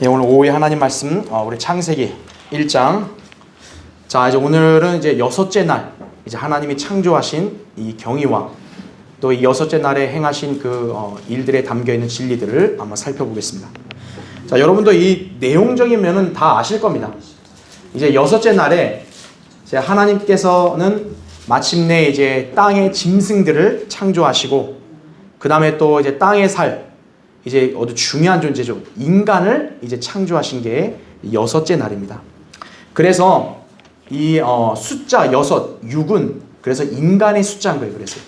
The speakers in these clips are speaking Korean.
예, 오늘 오후에 하나님 말씀 우리 창세기 1장. 자, 이제 오늘은 이제 여섯째 날, 이제 하나님이 창조하신 이 경위와 또 이 여섯째 날에 행하신 그 일들에 담겨 있는 진리들을 한번 살펴보겠습니다. 자, 여러분도 이 내용적인 면은 다 아실 겁니다. 이제 여섯째 날에 이제 하나님께서는 마침내 이제 땅의 짐승들을 창조하시고, 그 다음에 또 이제 땅에 살 이제 아주 중요한 존재죠. 인간을 이제 창조하신 게 여섯째 날입니다. 그래서 이 숫자 여섯, 6은 그래서 인간의 숫자인 거예요. 그래서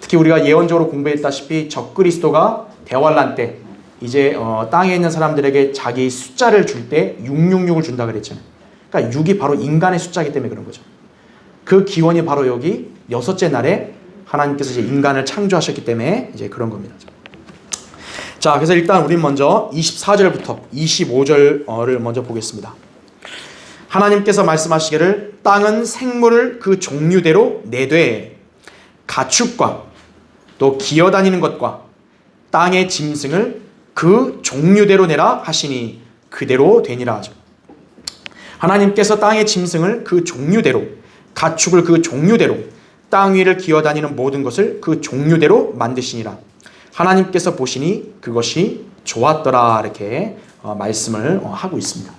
특히 우리가 예언적으로 공부했다시피 적그리스도가 대환란 때 이제 땅에 있는 사람들에게 자기 숫자를 줄 때 666을 준다 그랬잖아요. 그러니까 6이 바로 인간의 숫자이기 때문에 그런 거죠. 그 기원이 바로 여기 여섯째 날에 하나님께서 이제 인간을 창조하셨기 때문에 이제 그런 겁니다. 자, 그래서 일단 우린 먼저 24절부터 25절을 먼저 보겠습니다. 하나님께서 말씀하시기를 땅은 생물을 그 종류대로 내되 가축과 또 기어다니는 것과 땅의 짐승을 그 종류대로 내라 하시니 그대로 되니라 하죠. 하나님께서 땅의 짐승을 그 종류대로, 가축을 그 종류대로, 땅 위를 기어다니는 모든 것을 그 종류대로 만드시니라. 하나님께서 보시니 그것이 좋았더라. 이렇게 말씀을 하고 있습니다.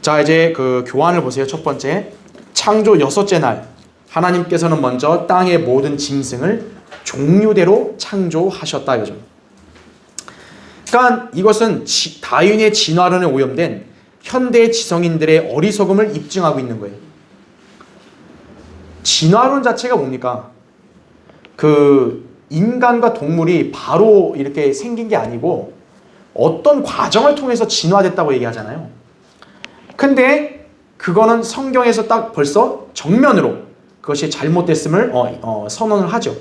자, 이제 그 교환을 보세요. 첫 번째, 창조 여섯째 날 하나님께서는 먼저 땅의 모든 짐승을 종류대로 창조하셨다 이거죠. 그러니까 이것은 다윈의 진화론에 오염된 현대 지성인들의 어리석음을 입증하고 있는 거예요. 진화론 자체가 뭡니까? 그 인간과 동물이 바로 이렇게 생긴 게 아니고 어떤 과정을 통해서 진화됐다고 얘기하잖아요. 근데 그거는 성경에서 딱 벌써 정면으로 그것이 잘못됐음을 선언을 하죠.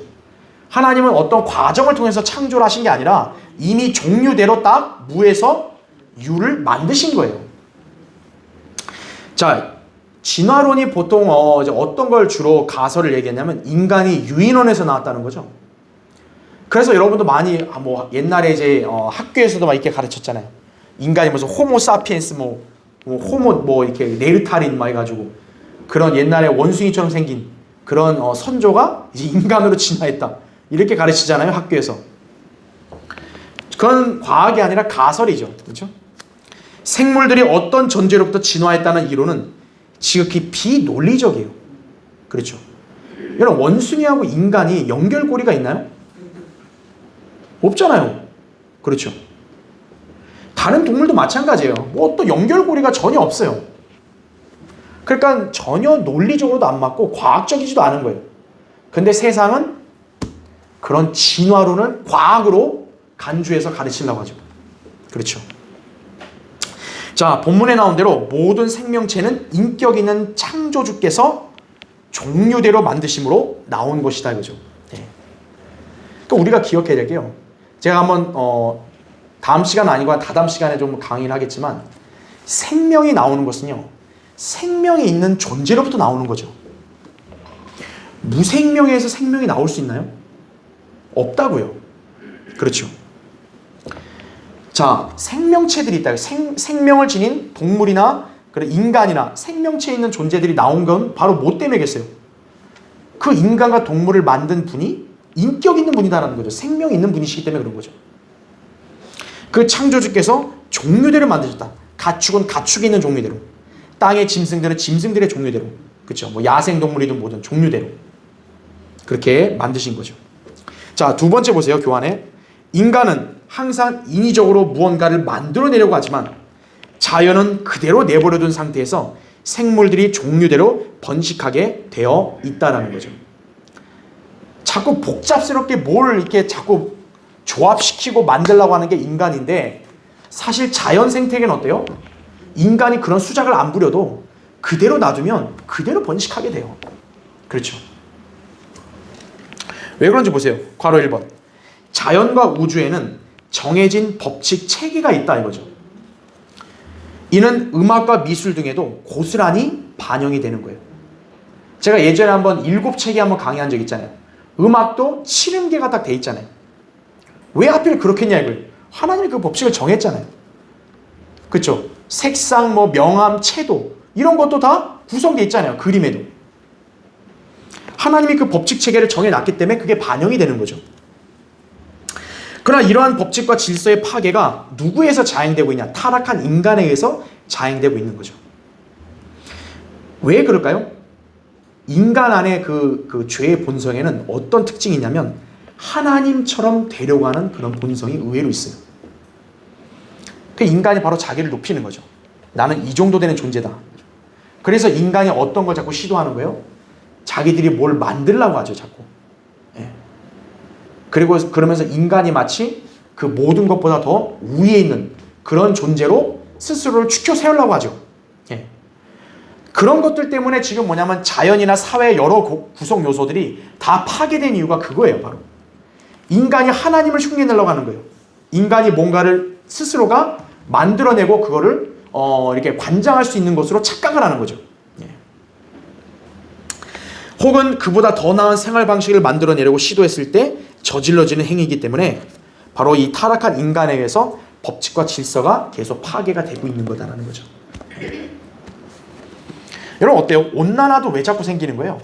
하나님은 어떤 과정을 통해서 창조를 하신 게 아니라 이미 종류대로 딱 무에서 유를 만드신 거예요. 자, 진화론이 보통 어떤 걸 주로 가설을 얘기했냐면 인간이 유인원에서 나왔다는 거죠. 그래서 여러분도 많이 뭐 옛날에 이제 학교에서도 막 이렇게 가르쳤잖아요. 인간이 무슨 호모 사피엔스 호모 이렇게 네르탈인 막 해가지고 그런 옛날에 원숭이처럼 생긴 그런 선조가 이제 인간으로 진화했다 이렇게 가르치잖아요, 학교에서. 그건 과학이 아니라 가설이죠, 그렇죠? 생물들이 어떤 존재로부터 진화했다는 이론은 지극히 비논리적이에요. 그렇죠? 여러분, 원숭이하고 인간이 연결고리가 있나요? 없잖아요. 그렇죠? 다른 동물도 마찬가지예요. 뭐 또 연결고리가 전혀 없어요. 그러니까 전혀 논리적으로도 안 맞고 과학적이지도 않은 거예요. 근데 세상은 그런 진화론을 과학으로 간주해서 가르치려고 하죠. 그렇죠? 자, 본문에 나온 대로 모든 생명체는 인격 있는 창조주께서 종류대로 만드심으로 나온 것이다 이거죠. 네. 그러니까 우리가 기억해야 될 게요. 제가 한번 다음 시간 아니고 다다음 시간에 좀 강의를 하겠지만 생명이 나오는 것은요, 생명이 있는 존재로부터 나오는 거죠. 무생명에서 생명이 나올 수 있나요? 없다고요. 그렇죠. 자, 생명체들이 있다. 생명을 지닌 동물이나 인간이나 생명체 있는 존재들이 나온 건 바로 뭐 때문에겠어요? 그 인간과 동물을 만든 분이 인격 있는 분이다라는 거죠. 생명 있는 분이시기 때문에 그런 거죠. 그 창조주께서 종류대로 만드셨다. 가축은 가축이 있는 종류대로, 땅의 짐승들은 짐승들의 종류대로, 그렇죠? 뭐 야생동물이든 뭐든 종류대로 그렇게 만드신 거죠. 자, 두 번째 보세요. 교환에 인간은 항상 인위적으로 무언가를 만들어내려고 하지만 자연은 그대로 내버려둔 상태에서 생물들이 종류대로 번식하게 되어 있다라는 거죠. 자꾸 복잡스럽게 뭘 이렇게 자꾸 조합시키고 만들려고 하는 게 인간인데, 사실 자연 생태계는 어때요? 인간이 그런 수작을 안 부려도 그대로 놔두면 그대로 번식하게 돼요. 그렇죠? 왜 그런지 보세요. 괄호 1번. 자연과 우주에는 정해진 법칙 체계가 있다 이거죠. 이는 음악과 미술 등에도 고스란히 반영이 되는 거예요. 제가 예전에 한번 7체계 한번 강의한 적 있잖아요. 음악도 70개가 딱 돼 있잖아요. 왜 하필 그렇겠냐 이걸. 하나님이 그 법칙을 정했잖아요. 그렇죠? 색상, 뭐 명암, 채도 이런 것도 다 구성되어 있잖아요. 그림에도. 하나님이 그 법칙 체계를 정해놨기 때문에 그게 반영이 되는 거죠. 그러나 이러한 법칙과 질서의 파괴가 누구에서 자행되고 있냐? 타락한 인간에 의해서 자행되고 있는 거죠. 왜 그럴까요? 인간 안에 그 죄의 본성에는 어떤 특징이 있냐면 하나님처럼 되려고 하는 그런 본성이 의외로 있어요. 그 인간이 바로 자기를 높이는 거죠. 나는 이 정도 되는 존재다. 그래서 인간이 어떤 걸 자꾸 시도하는 거예요? 자기들이 뭘 만들려고 하죠, 자꾸. 예. 그리고 그러면서 인간이 마치 그 모든 것보다 더 위에 있는 그런 존재로 스스로를 추켜 세우려고 하죠. 예. 그런 것들 때문에 지금 뭐냐면 자연이나 사회의 여러 구성 요소들이 다 파괴된 이유가 그거예요, 바로. 인간이 하나님을 흉내내려고 하는 거예요. 인간이 뭔가를 스스로가 만들어내고 그거를 이렇게 관장할 수 있는 것으로 착각을 하는 거죠. 예. 혹은 그보다 더 나은 생활 방식을 만들어내려고 시도했을 때 저질러지는 행위이기 때문에 바로 이 타락한 인간에 의해서 법칙과 질서가 계속 파괴가 되고 있는 거다라는 거죠. 여러분 어때요? 온난화도 왜 자꾸 생기는 거예요?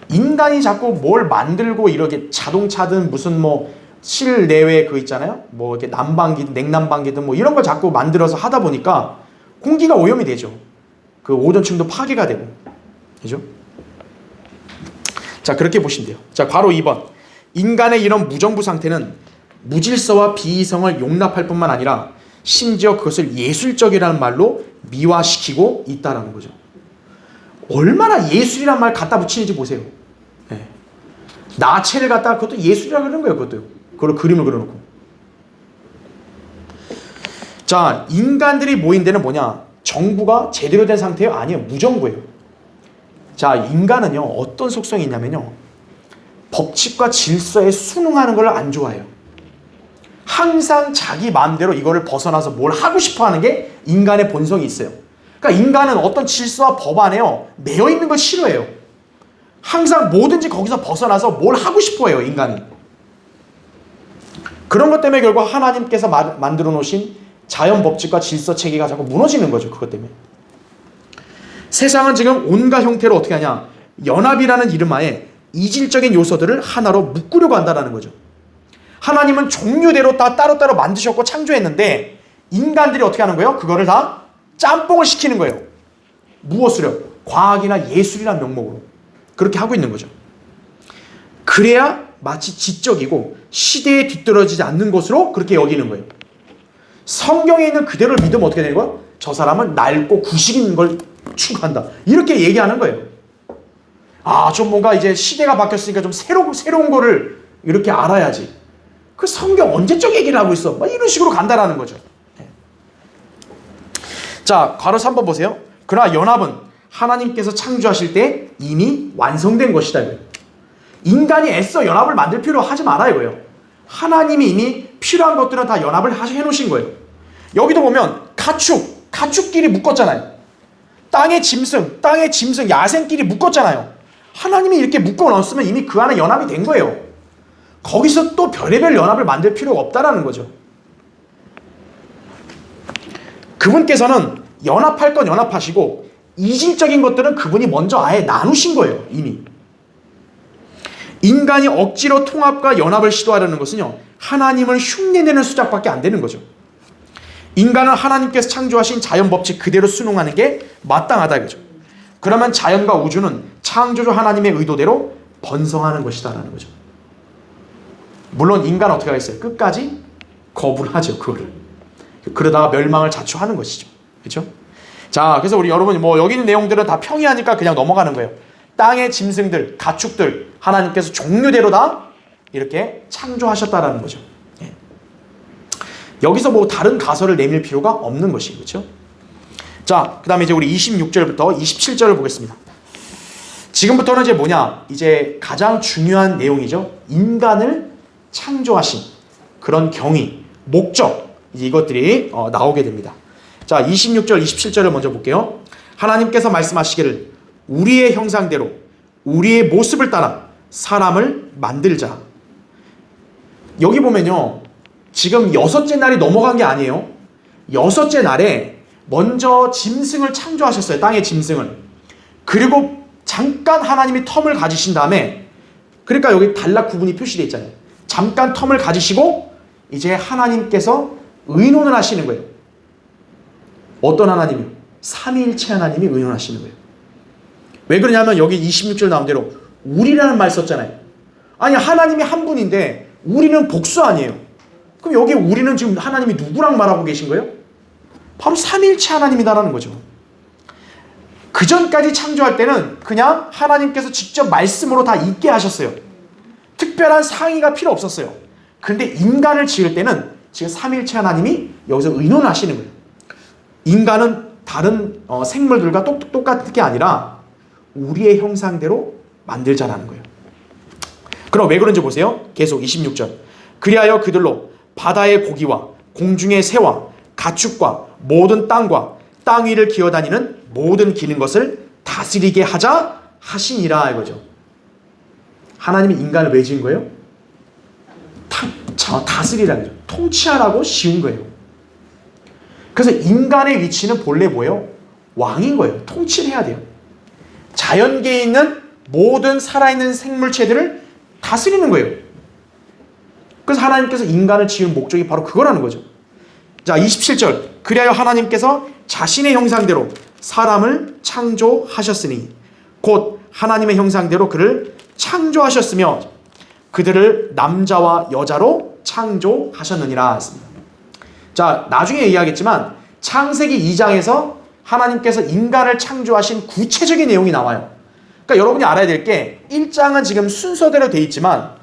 인간이 자꾸 뭘 만들고 이렇게 자동차든 무슨 뭐 실내외 그 있잖아요. 뭐 이렇게 난방기든 냉난방기든 뭐 이런 걸 자꾸 만들어서 하다 보니까 공기가 오염이 되죠. 그 오존층도 파괴가 되고. 그죠? 자, 그렇게 보시면 돼요. 자, 바로 2번. 인간의 이런 무정부 상태는 무질서와 비이성을 용납할 뿐만 아니라 심지어 그것을 예술적이라는 말로 미화시키고 있다라는 거죠. 얼마나 예술이란 말 갖다 붙이는지 보세요. 네. 나체를 갖다가 그것도 예술이라고 그러는 거예요. 그것도. 그걸 그림을 그려놓고. 자, 인간들이 모인 데는 뭐냐? 정부가 제대로 된 상태예요? 아니에요. 무정부예요. 자, 인간은요 어떤 속성이 있냐면요, 법칙과 질서에 순응하는 걸 안 좋아해요. 항상 자기 마음대로 이거를 벗어나서 뭘 하고 싶어 하는 게 인간의 본성이 있어요. 그러니까 인간은 어떤 질서와 법 안에요 매여 있는 걸 싫어해요. 항상 뭐든지 거기서 벗어나서 뭘 하고 싶어 해요, 인간은. 그런 것 때문에 결국 하나님께서 만들어 놓으신 자연 법칙과 질서 체계가 자꾸 무너지는 거죠. 그것 때문에. 세상은 지금 온갖 형태로 어떻게 하냐? 연합이라는 이름하에 이질적인 요소들을 하나로 묶으려고 한다는 거죠. 하나님은 종류대로 다 따로따로 만드셨고 창조했는데 인간들이 어떻게 하는 거예요? 그거를 다 짬뽕을 시키는 거예요. 무엇으로? 과학이나 예술이라는 명목으로. 그렇게 하고 있는 거죠. 그래야 마치 지적이고 시대에 뒤떨어지지 않는 것으로 그렇게 여기는 거예요. 성경에 있는 그대로를 믿으면 어떻게 되는 거예요? 저 사람은 낡고 구식인 걸 추구한다. 이렇게 얘기하는 거예요. 아, 좀 뭔가 이제 시대가 바뀌었으니까 좀 새로운 거를 이렇게 알아야지. 그 성경 언제적 얘기를 하고 있어? 막 이런 식으로 간다라는 거죠. 네. 자, 괄호 3번 보세요. 그러나 연합은 하나님께서 창조하실 때 이미 완성된 것이다. 인간이 애써 연합을 만들 필요 하지 말아요. 이거예요. 하나님이 이미 필요한 것들은 다 연합을 해놓으신 거예요. 여기도 보면 가축끼리 묶었잖아요. 땅의 짐승, 야생끼리 묶었잖아요. 하나님이 이렇게 묶어놨으면 이미 그 안에 연합이 된 거예요. 거기서 또 별의별 연합을 만들 필요가 없다라는 거죠. 그분께서는 연합할 건 연합하시고 이질적인 것들은 그분이 먼저 아예 나누신 거예요. 이미. 인간이 억지로 통합과 연합을 시도하려는 것은요, 하나님을 흉내내는 수작밖에 안 되는 거죠. 인간은 하나님께서 창조하신 자연 법칙 그대로 순응하는 게 마땅하다 이거죠. 그러면 자연과 우주는 창조주 하나님의 의도대로 번성하는 것이다라는 거죠. 물론 인간은 어떻게 하겠어요? 끝까지 거부를 하죠, 그거를. 그러다가 멸망을 자초하는 것이죠. 그렇죠? 자, 그래서 우리 여러분 뭐 여기 있는 내용들은 다 평이하니까 그냥 넘어가는 거예요. 땅의 짐승들, 가축들 하나님께서 종류대로 다 이렇게 창조하셨다라는 거죠. 예. 여기서 뭐 다른 가설을 내밀 필요가 없는 것이 그렇죠? 자, 그 다음에 이제 우리 26절부터 27절을 보겠습니다. 지금부터는 이제 뭐냐? 이제 가장 중요한 내용이죠. 인간을 창조하신 그런 경위, 목적 이것들이 나오게 됩니다. 자, 26절, 27절을 먼저 볼게요. 하나님께서 말씀하시기를 우리의 형상대로 우리의 모습을 따라 사람을 만들자. 여기 보면요, 지금 여섯째 날이 넘어간 게 아니에요. 여섯째 날에 먼저 짐승을 창조하셨어요. 땅의 짐승을. 그리고 잠깐 하나님이 텀을 가지신 다음에, 그러니까 여기 단락 구분이 표시되어 있잖아요. 잠깐 텀을 가지시고 이제 하나님께서 의논을 하시는 거예요. 어떤 하나님이요? 삼위일체 하나님이 의논하시는 거예요. 왜 그러냐면 여기 26절 나온 대로 우리라는 말 썼잖아요. 아니, 하나님이 한 분인데 우리는 복수 아니에요. 그럼 여기 우리는 지금 하나님이 누구랑 말하고 계신 거예요? 바로 삼위일체 하나님이다라는 거죠. 그 전까지 창조할 때는 그냥 하나님께서 직접 말씀으로 다 있게 하셨어요. 특별한 상의가 필요 없었어요. 근데 인간을 지을 때는 지금 삼위일체 하나님이 여기서 의논하시는 거예요. 인간은 다른 생물들과 똑같은 게 아니라 우리의 형상대로 만들자라는 거예요. 그럼 왜 그런지 보세요. 계속 26절. 그리하여 그들로 바다의 고기와 공중의 새와 가축과 모든 땅과 땅 위를 기어다니는 모든 기는 것을 다스리게 하자 하시니라 이거죠. 하나님이 인간을 왜 지은 거예요? 다스리라는 거죠. 통치하라고 지은 거예요. 그래서 인간의 위치는 본래 뭐예요? 왕인 거예요. 통치를 해야 돼요. 자연계에 있는 모든 살아있는 생물체들을 다스리는 거예요. 그래서 하나님께서 인간을 지은 목적이 바로 그거라는 거죠. 자, 27절. 그리하여 하나님께서 자신의 형상대로 사람을 창조하셨으니 곧 하나님의 형상대로 그를 창조하셨으며 그들을 남자와 여자로 창조하셨느니라 했습니다. 자, 나중에 이야기하겠지만 창세기 2장에서 하나님께서 인간을 창조하신 구체적인 내용이 나와요. 그러니까 여러분이 알아야 될 게 1장은 지금 순서대로 돼 있지만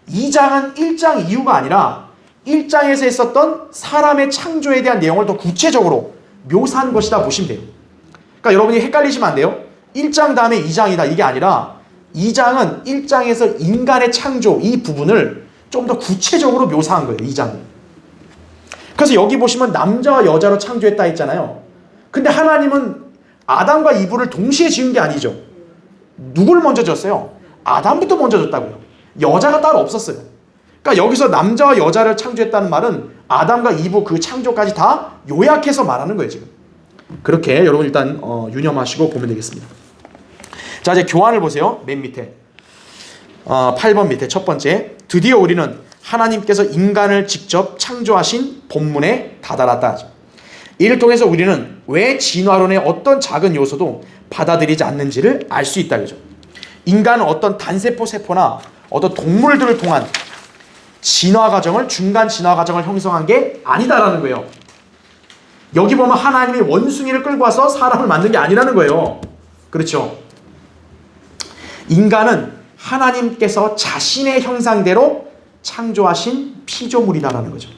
2장은 1장 이후가 아니라 1장에서 있었던 사람의 창조에 대한 내용을 더 구체적으로 묘사한 것이다 보시면 돼요. 그러니까 여러분이 헷갈리시면 안 돼요. 1장 다음에 2장이다 이게 아니라 2장은 1장에서 인간의 창조 이 부분을 좀 더 구체적으로 묘사한 거예요. 2장은. 그래서 여기 보시면 남자와 여자로 창조했다 했잖아요. 근데 하나님은 아담과 이브를 동시에 지은 게 아니죠. 누굴 먼저 졌어요? 아담부터 먼저 졌다고요. 여자가 따로 없었어요. 그러니까 여기서 남자와 여자를 창조했다는 말은 아담과 이브 그 창조까지 다 요약해서 말하는 거예요. 지금. 그렇게 여러분 일단 유념하시고 보면 되겠습니다. 자, 이제 교환을 보세요. 맨 밑에 8번 밑에 첫 번째. 드디어 우리는 하나님께서 인간을 직접 창조하신 본문에 다다랐다 하죠. 이를 통해서 우리는 왜 진화론의 어떤 작은 요소도 받아들이지 않는지를 알 수 있다 그죠. 인간은 어떤 단세포 세포나 어떤 동물들을 통한 진화 과정을 중간 진화 과정을 형성한 게 아니다라는 거예요. 여기 보면 하나님이 원숭이를 끌고 와서 사람을 만든 게 아니라는 거예요. 그렇죠? 인간은 하나님께서 자신의 형상대로 창조하신 피조물이다라는 거죠.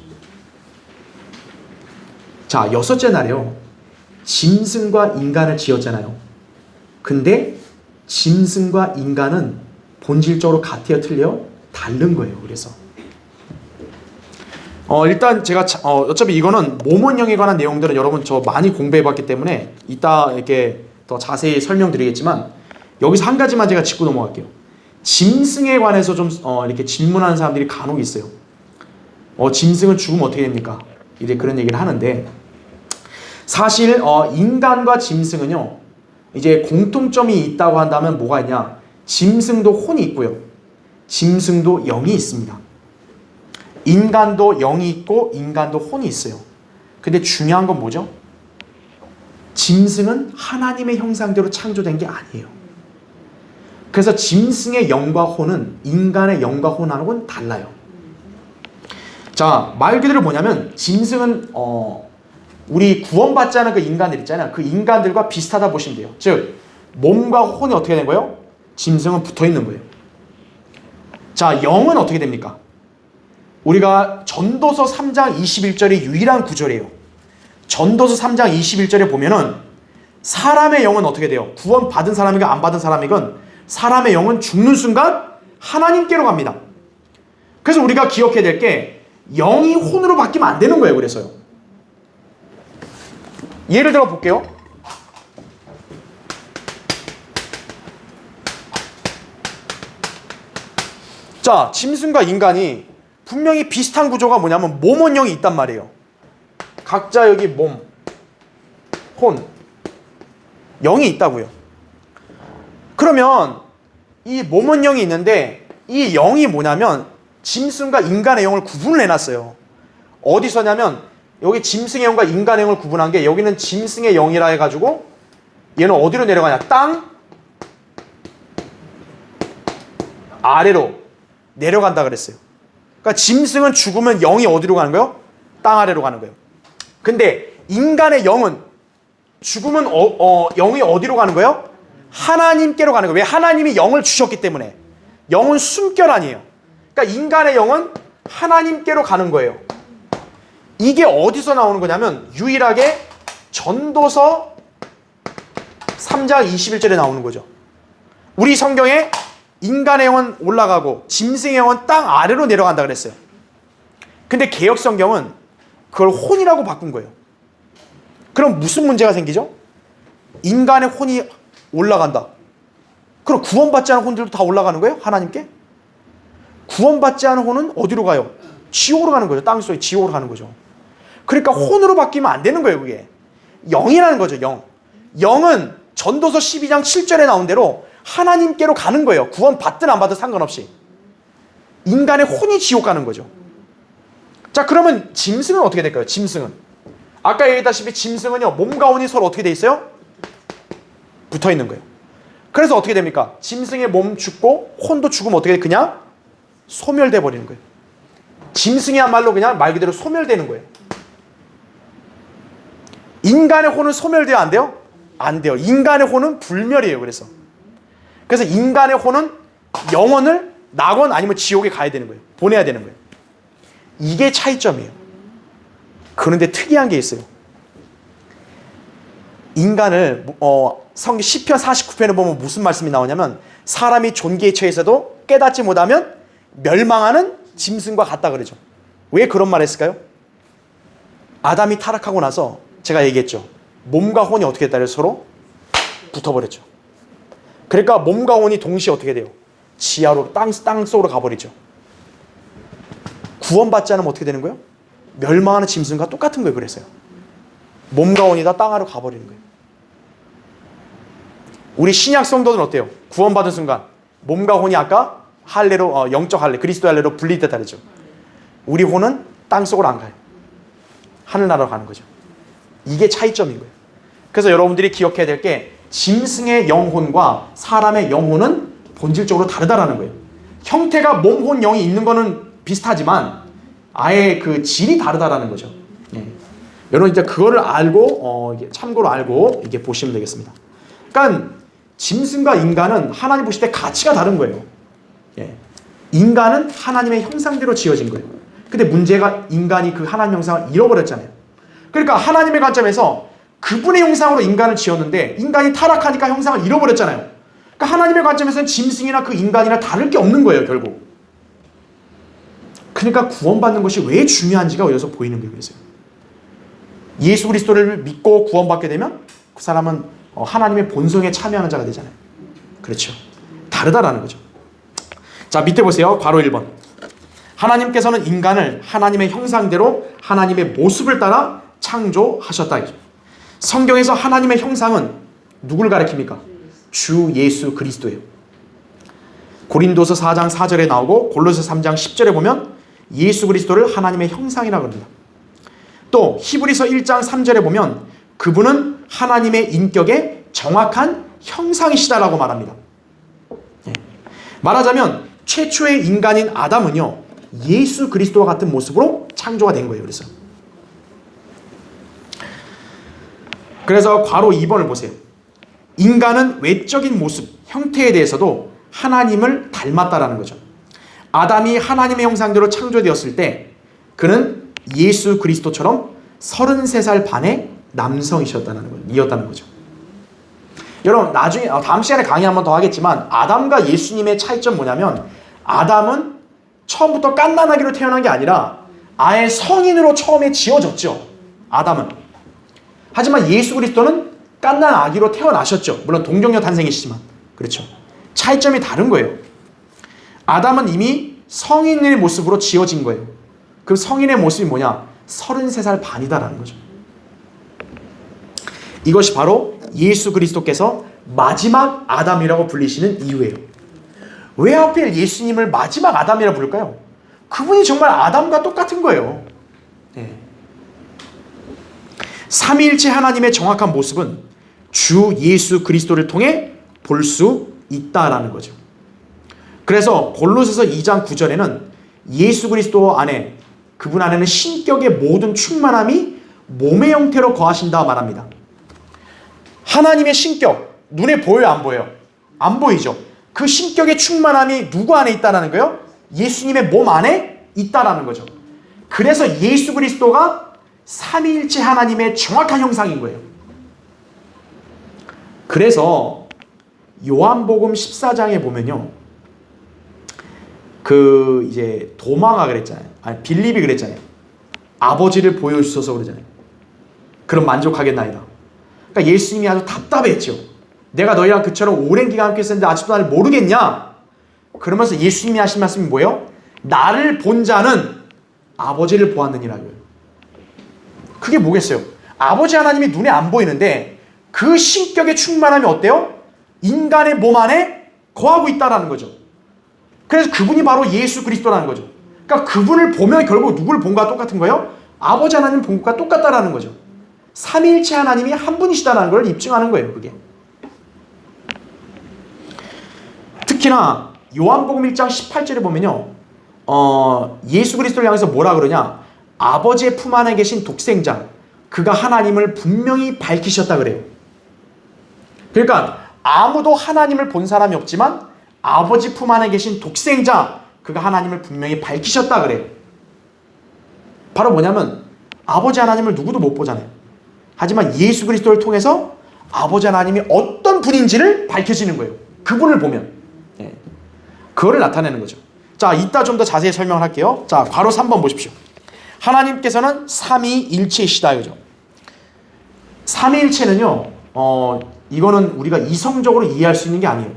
자, 여섯째 날에요. 짐승과 인간을 지었잖아요. 근데 짐승과 인간은 본질적으로 같아요, 틀려요? 다른 거예요. 그래서 일단 제가 어차피 이거는 모몬령에 관한 내용들은 여러분 저 많이 공부해봤기 때문에 이따 이렇게 더 자세히 설명드리겠지만 여기서 한 가지만 제가 짚고 넘어갈게요. 짐승에 관해서 좀 이렇게 질문하는 사람들이 간혹 있어요. 짐승은 죽으면 어떻게 됩니까? 이제 그런 얘기를 하는데 사실 인간과 짐승은요 이제 공통점이 있다고 한다면 뭐가 있냐? 짐승도 혼이 있고요. 짐승도 영이 있습니다. 인간도 영이 있고 인간도 혼이 있어요. 근데 중요한 건 뭐죠? 짐승은 하나님의 형상대로 창조된 게 아니에요. 그래서 짐승의 영과 혼은 인간의 영과 혼하고는 달라요. 자, 말 그대로 뭐냐면 짐승은 우리 구원받지 않은 그 인간들 있잖아요. 그 인간들과 비슷하다 보시면 돼요. 즉 몸과 혼이 어떻게 된 거예요? 짐승은 붙어있는 거예요. 자, 영은 어떻게 됩니까? 우리가 전도서 3장 21절이 유일한 구절이에요. 전도서 3장 21절에 보면은 사람의 영은 어떻게 돼요? 구원 받은 사람이건 안 받은 사람이건 사람의 영은 죽는 순간 하나님께로 갑니다. 그래서 우리가 기억해야 될 게 영이 혼으로 바뀌면 안 되는 거예요. 그래서요. 예를 들어 볼게요. 자, 짐승과 인간이 분명히 비슷한 구조가 뭐냐면 몸원형이 있단 말이에요. 각자 여기 몸, 혼, 영이 있다고요. 그러면 이 몸원형이 있는데 이 영이 뭐냐면 짐승과 인간의 영을 구분을 해놨어요. 어디서냐면 여기 짐승의 영과 인간의 영을 구분한 게 여기는 짐승의 영이라 해가지고 얘는 어디로 내려가냐? 땅 아래로 내려간다 그랬어요. 그러니까 짐승은 죽으면 영이 어디로 가는 거예요? 땅 아래로 가는 거예요. 근데 인간의 영은 죽으면 영이 어디로 가는 거예요? 하나님께로 가는 거예요. 왜? 하나님이 영을 주셨기 때문에. 영은 숨결 아니에요. 그러니까 인간의 영은 하나님께로 가는 거예요. 이게 어디서 나오는 거냐면 유일하게 전도서 3장 21절에 나오는 거죠. 우리 성경에 인간의 영은 올라가고 짐승의 영은 땅 아래로 내려간다 그랬어요. 근데 개역 성경은 그걸 혼이라고 바꾼 거예요. 그럼 무슨 문제가 생기죠? 인간의 혼이 올라간다. 그럼 구원받지 않은 혼들도 다 올라가는 거예요? 하나님께? 구원받지 않은 혼은 어디로 가요? 지옥으로 가는 거죠. 땅속에 지옥으로 가는 거죠. 그러니까 혼으로 바뀌면 안 되는 거예요. 그게 영이라는 거죠. 영. 영은 전도서 12장 7절에 나온 대로 하나님께로 가는 거예요. 구원 받든 안 받든 상관없이. 인간의 혼이 지옥 가는 거죠. 자, 그러면 짐승은 어떻게 될까요? 짐승은 아까 얘기했다시피 짐승은요 몸과 혼이 서로 어떻게 돼 있어요? 붙어 있는 거예요. 그래서 어떻게 됩니까? 짐승의 몸 죽고 혼도 죽으면 어떻게 돼? 그냥 소멸돼 버리는 거예요. 짐승이야말로 그냥 말 그대로 소멸되는 거예요. 인간의 혼은 소멸돼야 안 돼요? 안 돼요. 인간의 혼은 불멸이에요. 그래서 인간의 혼은 영혼을 낙원 아니면 지옥에 가야 되는 거예요. 보내야 되는 거예요. 이게 차이점이에요. 그런데 특이한 게 있어요. 인간을 성경 시편 49편에 보면 무슨 말씀이 나오냐면 사람이 존귀에 처해서도 깨닫지 못하면 멸망하는 짐승과 같다 그러죠. 왜 그런 말 했을까요? 아담이 타락하고 나서 제가 얘기했죠. 몸과 혼이 어떻게 했다 그래서 서로 붙어버렸죠. 그러니까 몸과 혼이 동시에 어떻게 돼요? 지하로 땅속으로 가버리죠. 구원받지 않으면 어떻게 되는 거예요? 멸망하는 짐승과 똑같은 거예요. 그래서요. 몸과 혼이 다 땅 아래로 가버리는 거예요. 우리 신약 성도는 어때요? 구원받은 순간 몸과 혼이 아까 할례로 영적 할례, 그리스도 할례로 분리됐다 그러죠. 우리 혼은 땅속으로 안 가요. 하늘나라로 가는 거죠. 이게 차이점인 거예요. 그래서 여러분들이 기억해야 될 게 짐승의 영혼과 사람의 영혼은 본질적으로 다르다라는 거예요. 형태가 몸, 혼, 영이 있는 거는 비슷하지만 아예 그 질이 다르다라는 거죠. 예. 여러분 이제 그거를 알고 참고로 알고 이게 보시면 되겠습니다. 그러니까 짐승과 인간은 하나님 보실 때 가치가 다른 거예요. 예. 인간은 하나님의 형상대로 지어진 거예요. 근데 문제가 인간이 그 하나님 형상을 잃어버렸잖아요. 그러니까 하나님의 관점에서 그분의 형상으로 인간을 지었는데 인간이 타락하니까 형상을 잃어버렸잖아요. 그러니까 하나님의 관점에서는 짐승이나 그 인간이나 다를 게 없는 거예요. 결국. 그러니까 구원받는 것이 왜 중요한지가 여기서 보이는 거예요. 그래서 예수 그리스도를 믿고 구원받게 되면 그 사람은 하나님의 본성에 참여하는 자가 되잖아요. 그렇죠. 다르다라는 거죠. 자, 밑에 보세요. 괄호 1번. 하나님께서는 인간을 하나님의 형상대로 하나님의 모습을 따라 창조하셨다. 성경에서 하나님의 형상은 누굴 가리킵니까? 주 예수 그리스도예요. 고린도서 4장 4절에 나오고 골로새 3장 10절에 보면 예수 그리스도를 하나님의 형상이라고 합니다. 또 히브리서 1장 3절에 보면 그분은 하나님의 인격의 정확한 형상이시다라고 말합니다. 예. 말하자면 최초의 인간인 아담은요 예수 그리스도와 같은 모습으로 창조가 된 거예요. 그래서 괄호 2번을 보세요. 인간은 외적인 모습, 형태에 대해서도 하나님을 닮았다라는 거죠. 아담이 하나님의 형상대로 창조되었을 때 그는 예수 그리스도처럼 33살 반의 남성이었다는 거죠. 여러분 나중에 다음 시간에 강의 한 번 더 하겠지만 아담과 예수님의 차이점 뭐냐면 아담은 처음부터 갓난아기로 태어난 게 아니라 아예 성인으로 처음에 지어졌죠. 아담은. 하지만 예수 그리스도는 갓난아기로 태어나셨죠. 물론 동정녀 탄생이시지만. 그렇죠. 차이점이 다른 거예요. 아담은 이미 성인의 모습으로 지어진 거예요. 그 성인의 모습이 뭐냐? 33살 반이다라는 거죠. 이것이 바로 예수 그리스도께서 마지막 아담이라고 불리시는 이유예요. 왜 하필 예수님을 마지막 아담이라고 부를까요? 그분이 정말 아담과 똑같은 거예요. 네. 삼위일체 하나님의 정확한 모습은 주 예수 그리스도를 통해 볼 수 있다라는 거죠. 그래서 골로새서 2장 9절에는 예수 그리스도 안에, 그분 안에는 신격의 모든 충만함이 몸의 형태로 거하신다 말합니다. 하나님의 신격, 눈에 보여요, 안 보여요? 안 보이죠. 그 신격의 충만함이 누구 안에 있다는 거예요? 예수님의 몸 안에 있다는 거죠. 그래서 예수 그리스도가 삼위일체 하나님의 정확한 형상인 거예요. 그래서 요한복음 14장에 보면요, 이제 도마가 그랬잖아요. 아니, 빌립이 그랬잖아요. 아버지를 보여주셔서 그러잖아요. 그럼 만족하겠나이다. 그러니까 예수님이 아주 답답했죠. 내가 너희랑 그처럼 오랜 기간 함께 있었는데 아직도 나를 모르겠냐? 그러면서 예수님이 하신 말씀이 뭐예요? 나를 본 자는 아버지를 보았느니라고요. 그게 뭐겠어요? 아버지 하나님이 눈에 안 보이는데 그 신격의 충만함이 어때요? 인간의 몸 안에 거하고 있다는 거죠. 그래서 그분이 바로 예수 그리스도라는 거죠. 그러니까 그분을 보면 결국 누구를 본 것과 똑같은 거예요? 아버지 하나님 본 것과 똑같다라는 거죠. 삼위일체 하나님이 한 분이시다는 걸 입증하는 거예요, 그게. 특히나 요한복음 1장 18절에 보면요, 예수 그리스도를 향해서 뭐라 그러냐? 아버지의 품 안에 계신 독생자, 그가 하나님을 분명히 밝히셨다 그래요. 그러니까 아무도 하나님을 본 사람이 없지만 아버지 품 안에 계신 독생자, 그가 하나님을 분명히 밝히셨다 그래요. 바로 뭐냐면 아버지 하나님을 누구도 못 보잖아요. 하지만 예수 그리스도를 통해서 아버지 하나님이 어떤 분인지를 밝혀지는 거예요. 그분을 보면. 예. 그거를 나타내는 거죠. 자, 이따 좀 더 자세히 설명을 할게요. 자, 괄호 3번 보십시오. 하나님께서는 삼위일체이시다 이거죠. 삼위일체는요, 이거는 우리가 이성적으로 이해할 수 있는 게 아니에요.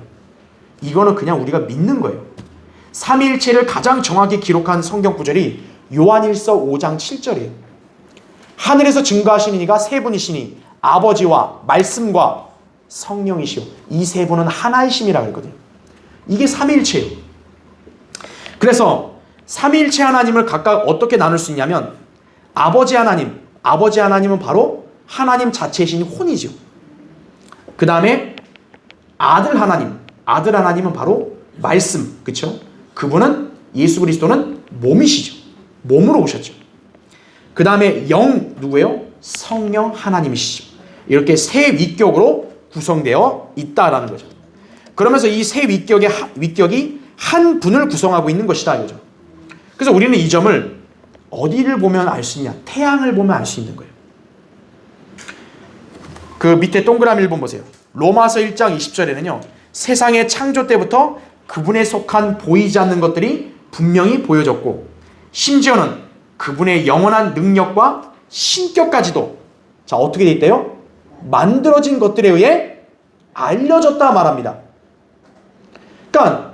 이거는 그냥 우리가 믿는 거예요. 삼위일체를 가장 정확히 기록한 성경 구절이 요한일서 5장 7절이에요. 하늘에서 증거하시는 이가 세 분이시니 아버지와 말씀과 성령이시오. 이 세 분은 하나이심이라고 했거든요. 이게 삼위일체예요. 그래서 삼위일체 하나님을 각각 어떻게 나눌 수 있냐면 아버지 하나님은 바로 하나님 자체이신 혼이죠. 그 다음에 아들 하나님은 바로 말씀, 그렇죠? 그분은 예수 그리스도는 몸이시죠. 몸으로 오셨죠. 그 다음에 영 누구예요? 성령 하나님이시죠. 이렇게 세 위격으로 구성되어 있다라는 거죠. 그러면서 이 세 위격이 한 분을 구성하고 있는 것이다 이거죠. 그래서 우리는 이 점을 어디를 보면 알 수 있냐? 태양을 보면 알 수 있는 거예요. 그 밑에 동그라미 1번 보세요. 로마서 1장 20절에는요. 세상의 창조 때부터 그분에 속한 보이지 않는 것들이 분명히 보여졌고 심지어는 그분의 영원한 능력과 신격까지도 자 어떻게 돼 있대요? 만들어진 것들에 의해 알려졌다 말합니다. 그러니까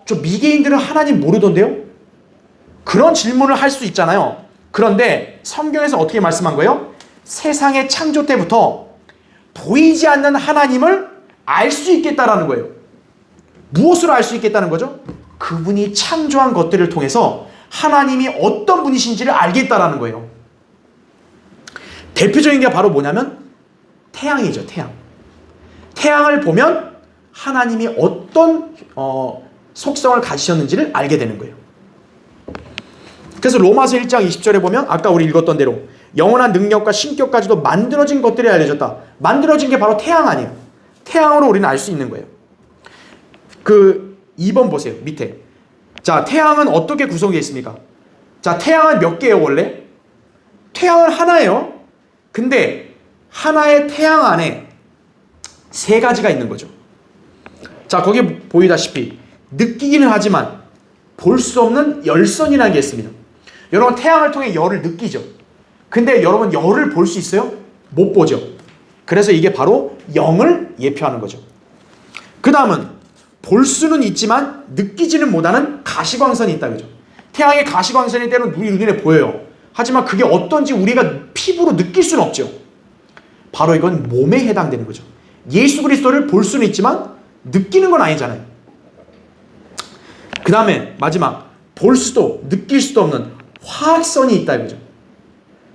저 미개인들은 하나님 모르던데요? 그런 질문을 할 수 있잖아요. 그런데 성경에서 어떻게 말씀한 거예요? 세상의 창조 때부터 보이지 않는 하나님을 알 수 있겠다라는 거예요. 무엇으로 알 수 있겠다는 거죠? 그분이 창조한 것들을 통해서 하나님이 어떤 분이신지를 알겠다라는 거예요. 대표적인 게 바로 뭐냐면 태양이죠. 태양을 보면 하나님이 어떤 속성을 가지셨는지를 알게 되는 거예요. 그래서 로마서 1장 20절에 보면 아까 우리 읽었던 대로 영원한 능력과 신격까지도 만들어진 것들이 알려졌다. 만들어진 게 바로 태양 아니에요. 태양으로 우리는 알 수 있는 거예요. 그 2번 보세요. 밑에. 자, 태양은 어떻게 구성되어 있습니까? 자, 태양은 몇 개예요 원래? 태양은 하나예요. 근데 하나의 태양 안에 세 가지가 있는 거죠. 자, 거기 보이다시피 느끼기는 하지만 볼 수 없는 열선이라는 게 있습니다. 여러분 태양을 통해 열을 느끼죠. 근데 여러분 열을 볼 수 있어요? 못 보죠. 그래서 이게 바로 영을 예표하는 거죠. 그 다음은 볼 수는 있지만 느끼지는 못하는 가시광선이 있다. 그죠? 태양의 가시광선이 때로는 우리 눈에 보여요. 하지만 그게 어떤지 우리가 피부로 느낄 수는 없죠. 바로 이건 몸에 해당되는 거죠. 예수 그리스도를 볼 수는 있지만 느끼는 건 아니잖아요. 그 다음에 마지막, 볼 수도 느낄 수도 없는 화학선이 있다 이거죠.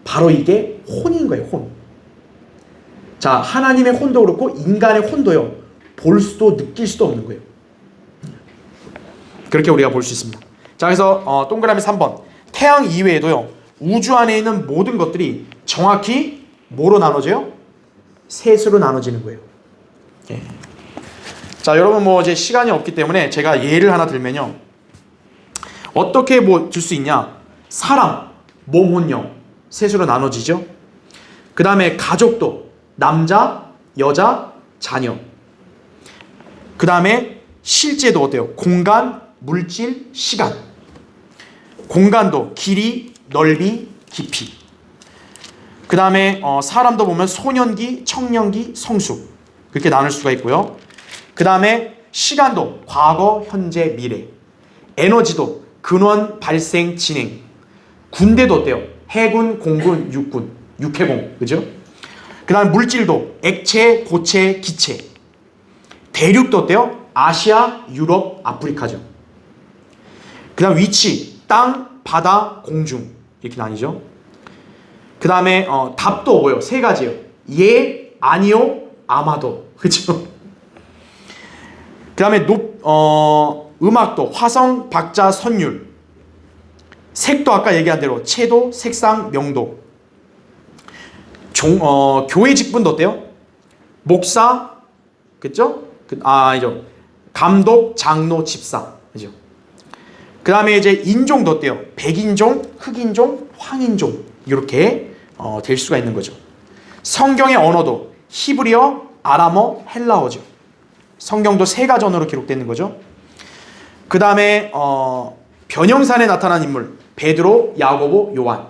바로 이게 혼인 거예요. 혼. 자, 하나님의 혼도 그렇고 인간의 혼도요, 볼 수도 느낄 수도 없는 거예요. 그렇게 우리가 볼 수 있습니다. 자, 그래서 동그라미 3번, 태양 이외에도요 우주 안에 있는 모든 것들이 정확히 뭐로 나눠져요? 셋으로 나눠지는 거예요. 예. 자, 여러분 뭐 이제 시간이 없기 때문에 제가 예를 하나 들면요, 어떻게 뭐 들 수 있냐? 사람, 몸, 혼, 영 셋으로 나눠지죠. 그 다음에 가족도 남자, 여자, 자녀. 그 다음에 실제도 어때요? 공간, 물질, 시간. 공간도 길이, 넓이, 깊이. 그 다음에 사람도 보면 소년기, 청년기, 성숙, 그렇게 나눌 수가 있고요. 그 다음에 시간도 과거, 현재, 미래. 에너지도 근원, 발생, 진행. 군대도 어때요? 해군, 공군, 육군, 육해공, 그죠? 그 다음에 물질도 액체, 고체, 기체. 대륙도 어때요? 아시아, 유럽, 아프리카죠. 그 다음 위치, 땅, 바다, 공중, 이렇게 나뉘죠. 그 다음에 답도 뭐예요? 세 가지예요. 예, 아니요, 아마도, 그죠? 그 다음에 음악도 화성, 박자, 선율. 색도 아까 얘기한 대로 채도, 색상, 명도. 교회 직분도 어때요? 목사, 그죠? 아니죠. 감독, 장로, 집사, 그죠? 그 다음에 이제 인종도 어때요? 백인종, 흑인종, 황인종, 이렇게 될 수가 있는 거죠. 성경의 언어도 히브리어, 아람어, 헬라어죠. 성경도 세 가지 언어로 기록되는 거죠. 그 다음에 변형산에 나타난 인물, 베드로, 야고보, 요한.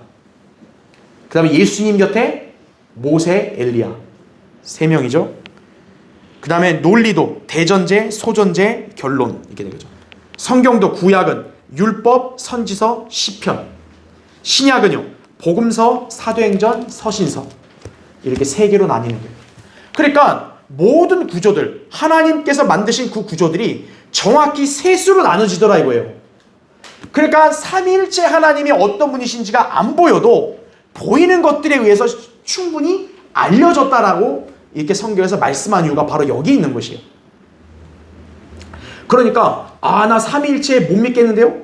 그 다음에 예수님 곁에 모세, 엘리야, 세 명이죠. 그 다음에 논리도 대전제, 소전제, 결론, 이렇게 되는 거죠. 성경도 구약은 율법, 선지서, 시편. 신약은요 복음서, 사도행전, 서신서, 이렇게 세 개로 나뉘는 거예요. 그러니까 모든 구조들, 하나님께서 만드신 그 구조들이 정확히 셋으로 나눠지더라 이거예요. 그러니까 삼위일체 하나님이 어떤 분이신지가 안 보여도 보이는 것들에 의해서 충분히 알려졌다라고 이렇게 성경에서 말씀한 이유가 바로 여기 있는 것이에요. 그러니까 나 삼위일체 못 믿겠는데요?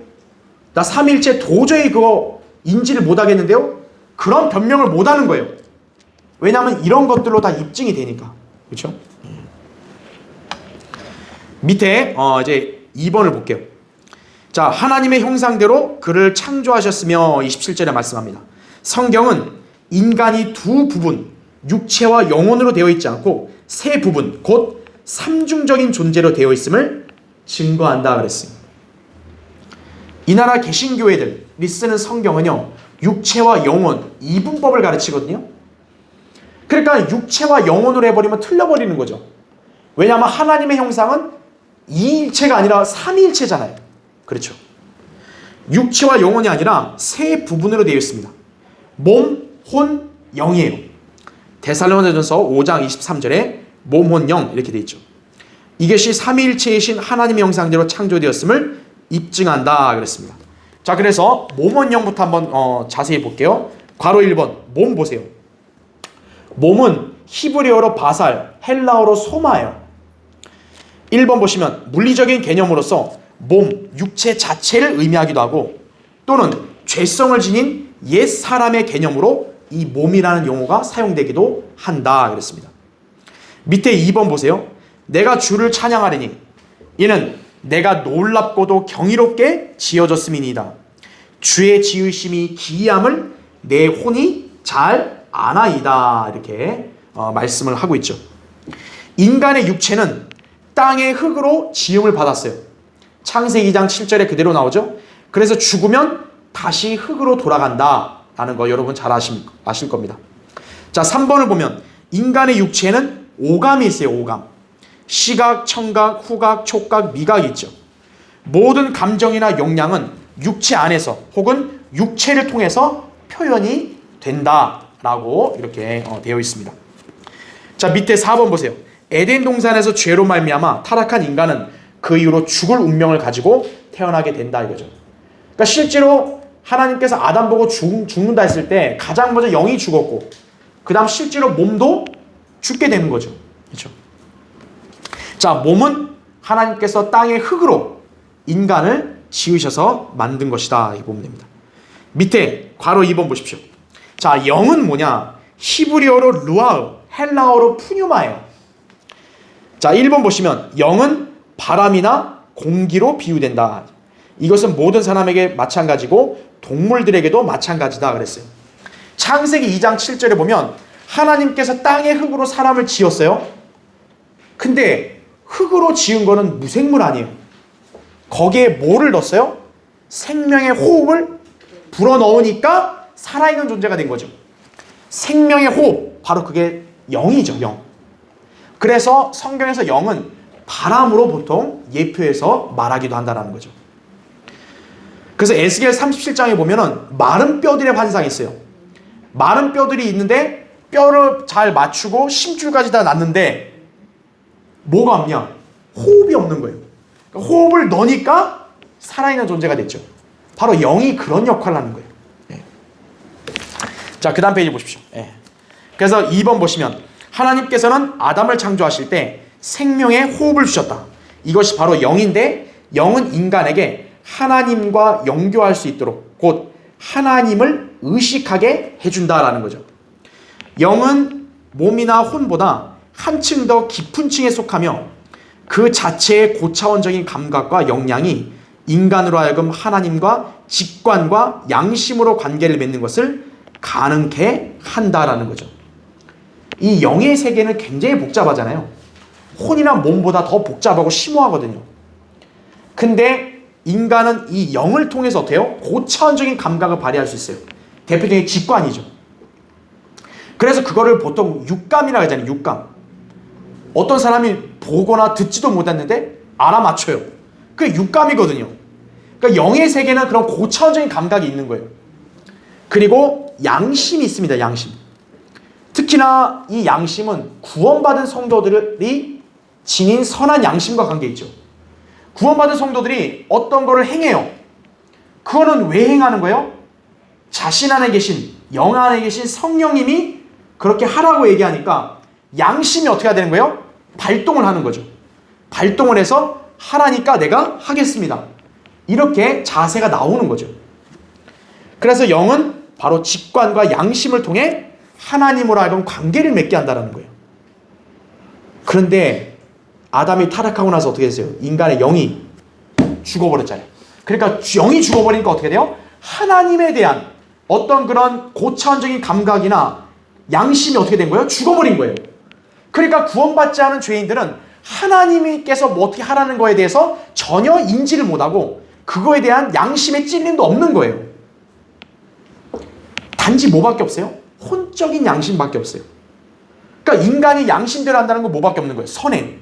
나 삼위일체 도저히 그거 인지를 못 하겠는데요? 그런 변명을 못 하는 거예요. 왜냐하면 이런 것들로 다 입증이 되니까. 그렇죠? 밑에 이제 2번을 볼게요. 자, 하나님의 형상대로 그를 창조하셨으며 27절에 말씀합니다. 성경은 인간이 두 부분, 육체와 영혼으로 되어 있지 않고 세 부분, 곧 삼중적인 존재로 되어 있음을 증거한다 그랬습니다. 이 나라 개신교회들이 쓰는 성경은요, 육체와 영혼 이분법을 가르치거든요. 그러니까 육체와 영혼으로 해버리면 틀려버리는 거죠. 왜냐하면 하나님의 형상은 이일체가 아니라 삼위일체잖아요. 그렇죠. 육체와 영혼이 아니라 세 부분으로 되어 있습니다. 몸, 혼, 영이에요. 데살로니가전서 5장 23절에 몸, 혼, 영 이렇게 되어 있죠. 이것이 삼위일체이신 하나님의 형상대로 창조되었음을 입증한다 그랬습니다. 자, 그래서 몸, 혼, 영부터 한번 자세히 볼게요. 괄호 1번 몸 보세요. 몸은 히브리어로 바살, 헬라어로 소마예요. 1번 보시면 물리적인 개념으로서 몸, 육체 자체를 의미하기도 하고 또는 죄성을 지닌 옛 사람의 개념으로 이 몸이라는 용어가 사용되기도 한다 그랬습니다. 밑에 2번 보세요. 내가 주를 찬양하리니 이는 내가 놀랍고도 경이롭게 지어졌음이니이다. 주의 지으심이 기이함을 내 혼이 잘 아나이다. 이렇게 말씀을 하고 있죠. 인간의 육체는 땅의 흙으로 지음을 받았어요. 창세기 2장 7절에 그대로 나오죠. 그래서 죽으면 다시 흙으로 돌아간다라는 거 여러분 잘 아실 겁니다. 자, 3번을 보면 인간의 육체에는 오감이 있어요. 오감. 시각, 청각, 후각, 촉각, 미각이 있죠. 모든 감정이나 역량은 육체 안에서 혹은 육체를 통해서 표현이 된다라고 이렇게 되어 있습니다. 자, 밑에 4번 보세요. 에덴 동산에서 죄로 말미암아 타락한 인간은 그 이후로 죽을 운명을 가지고 태어나게 된다 이거죠. 그러니까 실제로 하나님께서 아담 보고 죽는다 했을 때 가장 먼저 영이 죽었고 그 다음 실제로 몸도 죽게 되는 거죠. 그렇죠? 자, 몸은 하나님께서 땅의 흙으로 인간을 지으셔서 만든 것이다 이 보면 됩니다. 밑에 괄호 2번 보십시오. 자, 영은 뭐냐? 히브리어로 루아흐, 헬라어로 푸뉴마예요. 자, 1번 보시면 영은 바람이나 공기로 비유된다. 이것은 모든 사람에게 마찬가지고 동물들에게도 마찬가지다 그랬어요. 창세기 2장 7절에 보면 하나님께서 땅의 흙으로 사람을 지었어요. 근데 흙으로 지은 거는 무생물 아니에요. 거기에 뭐를 넣었어요? 생명의 호흡을 불어넣으니까 살아있는 존재가 된 거죠. 생명의 호흡, 바로 그게 영이죠, 영. 그래서 성경에서 영은 바람으로 보통 예표해서 말하기도 한다는 거죠. 그래서 에스겔 37장에 보면은 마른 뼈들의 환상이 있어요. 마른 뼈들이 있는데 뼈를 잘 맞추고 심줄까지 다 났는데 뭐가 없냐? 호흡이 없는 거예요. 그러니까 호흡을 넣으니까 살아있는 존재가 됐죠. 바로 영이 그런 역할을 하는 거예요. 네. 자, 그 다음 페이지 보십시오. 네. 그래서 2번 보시면 하나님께서는 아담을 창조하실 때 생명의 호흡을 주셨다. 이것이 바로 영인데 영은 인간에게 하나님과 연교할 수 있도록 곧 하나님을 의식하게 해준다라는 거죠. 영은 몸이나 혼보다 한층 더 깊은 층에 속하며 그 자체의 고차원적인 감각과 역량이 인간으로 하여금 하나님과 직관과 양심으로 관계를 맺는 것을 가능케 한다라는 거죠. 이 영의 세계는 굉장히 복잡하잖아요. 혼이나 몸보다 더 복잡하고 심오하거든요. 근데 인간은 이 영을 통해서 어때요? 고차원적인 감각을 발휘할 수 있어요. 대표적인 직관이죠. 그래서 그거를 보통 육감이라고 하잖아요. 육감. 어떤 사람이 보거나 듣지도 못했는데 알아맞혀요. 그게 육감이거든요. 그러니까 영의 세계는 그런 고차원적인 감각이 있는 거예요. 그리고 양심이 있습니다. 양심. 특히나 이 양심은 구원받은 성도들이 지닌 선한 양심과 관계 있죠. 구원받은 성도들이 어떤 거를 행해요. 그거는 왜 행하는 거예요? 자신 안에 계신, 영 안에 계신 성령님이 그렇게 하라고 얘기하니까 양심이 어떻게 해야 되는 거예요? 발동을 하는 거죠. 발동을 해서 하라니까 내가 하겠습니다. 이렇게 자세가 나오는 거죠. 그래서 영은 바로 직관과 양심을 통해 하나님으로 하여금 관계를 맺게 한다는 거예요. 그런데 아담이 타락하고 나서 어떻게 됐어요? 인간의 영이 죽어버렸잖아요. 그러니까 영이 죽어버리니까 어떻게 돼요? 하나님에 대한 어떤 그런 고차원적인 감각이나 양심이 어떻게 된 거예요? 죽어버린 거예요. 그러니까 구원받지 않은 죄인들은 하나님께서 뭐 어떻게 하라는 거에 대해서 전혀 인지를 못하고 그거에 대한 양심의 찔림도 없는 거예요. 단지 뭐밖에 없어요? 혼적인 양심밖에 없어요. 그러니까 인간이 양심대로 한다는 건 뭐밖에 없는 거예요? 선행.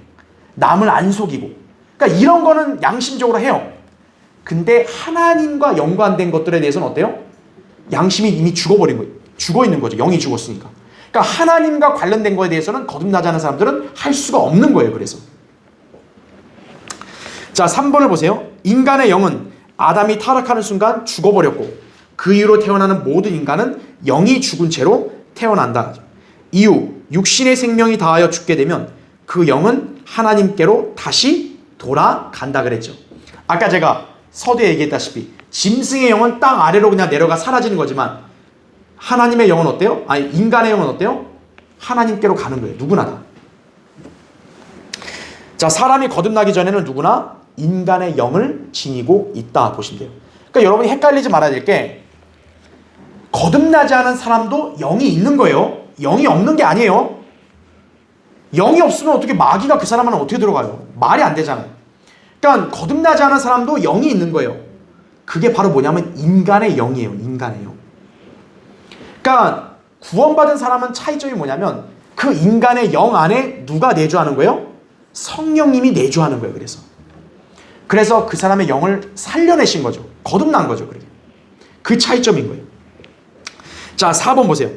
남을 안 속이고. 그러니까 이런 거는 양심적으로 해요. 근데 하나님과 연관된 것들에 대해서는 어때요? 양심이 이미 죽어버린 거예요. 죽어 있는 거죠. 영이 죽었으니까. 그러니까 하나님과 관련된 거에 대해서는 거듭나지 않은 사람들은 할 수가 없는 거예요. 그래서. 자, 3번을 보세요. 인간의 영은 아담이 타락하는 순간 죽어버렸고 그 이후로 태어나는 모든 인간은 영이 죽은 채로 태어난다. 이후 육신의 생명이 다하여 죽게 되면 그 영은 하나님께로 다시 돌아간다 그랬죠. 아까 제가 서두에 얘기했다시피 짐승의 영은 땅 아래로 그냥 내려가 사라지는 거지만 하나님의 영은 어때요? 아니, 인간의 영은 어때요? 하나님께로 가는 거예요. 누구나 다. 자, 사람이 거듭나기 전에는 누구나 인간의 영을 지니고 있다 보시면 돼요. 그러니까 여러분이 헷갈리지 말아야 될 게 거듭나지 않은 사람도 영이 있는 거예요. 영이 없는 게 아니에요. 영이 없으면 어떻게 마귀가 그 사람 안에 어떻게 들어가요? 말이 안 되잖아요. 그러니까 거듭나지 않은 사람도 영이 있는 거예요. 그게 바로 뭐냐면 인간의 영이에요. 인간의 영. 그러니까 구원받은 사람은 차이점이 뭐냐면 그 인간의 영 안에 누가 내주하는 거예요? 성령님이 내주하는 거예요. 그래서 그 사람의 영을 살려내신 거죠. 거듭난 거죠. 그 차이점인 거예요. 자, 4번 보세요.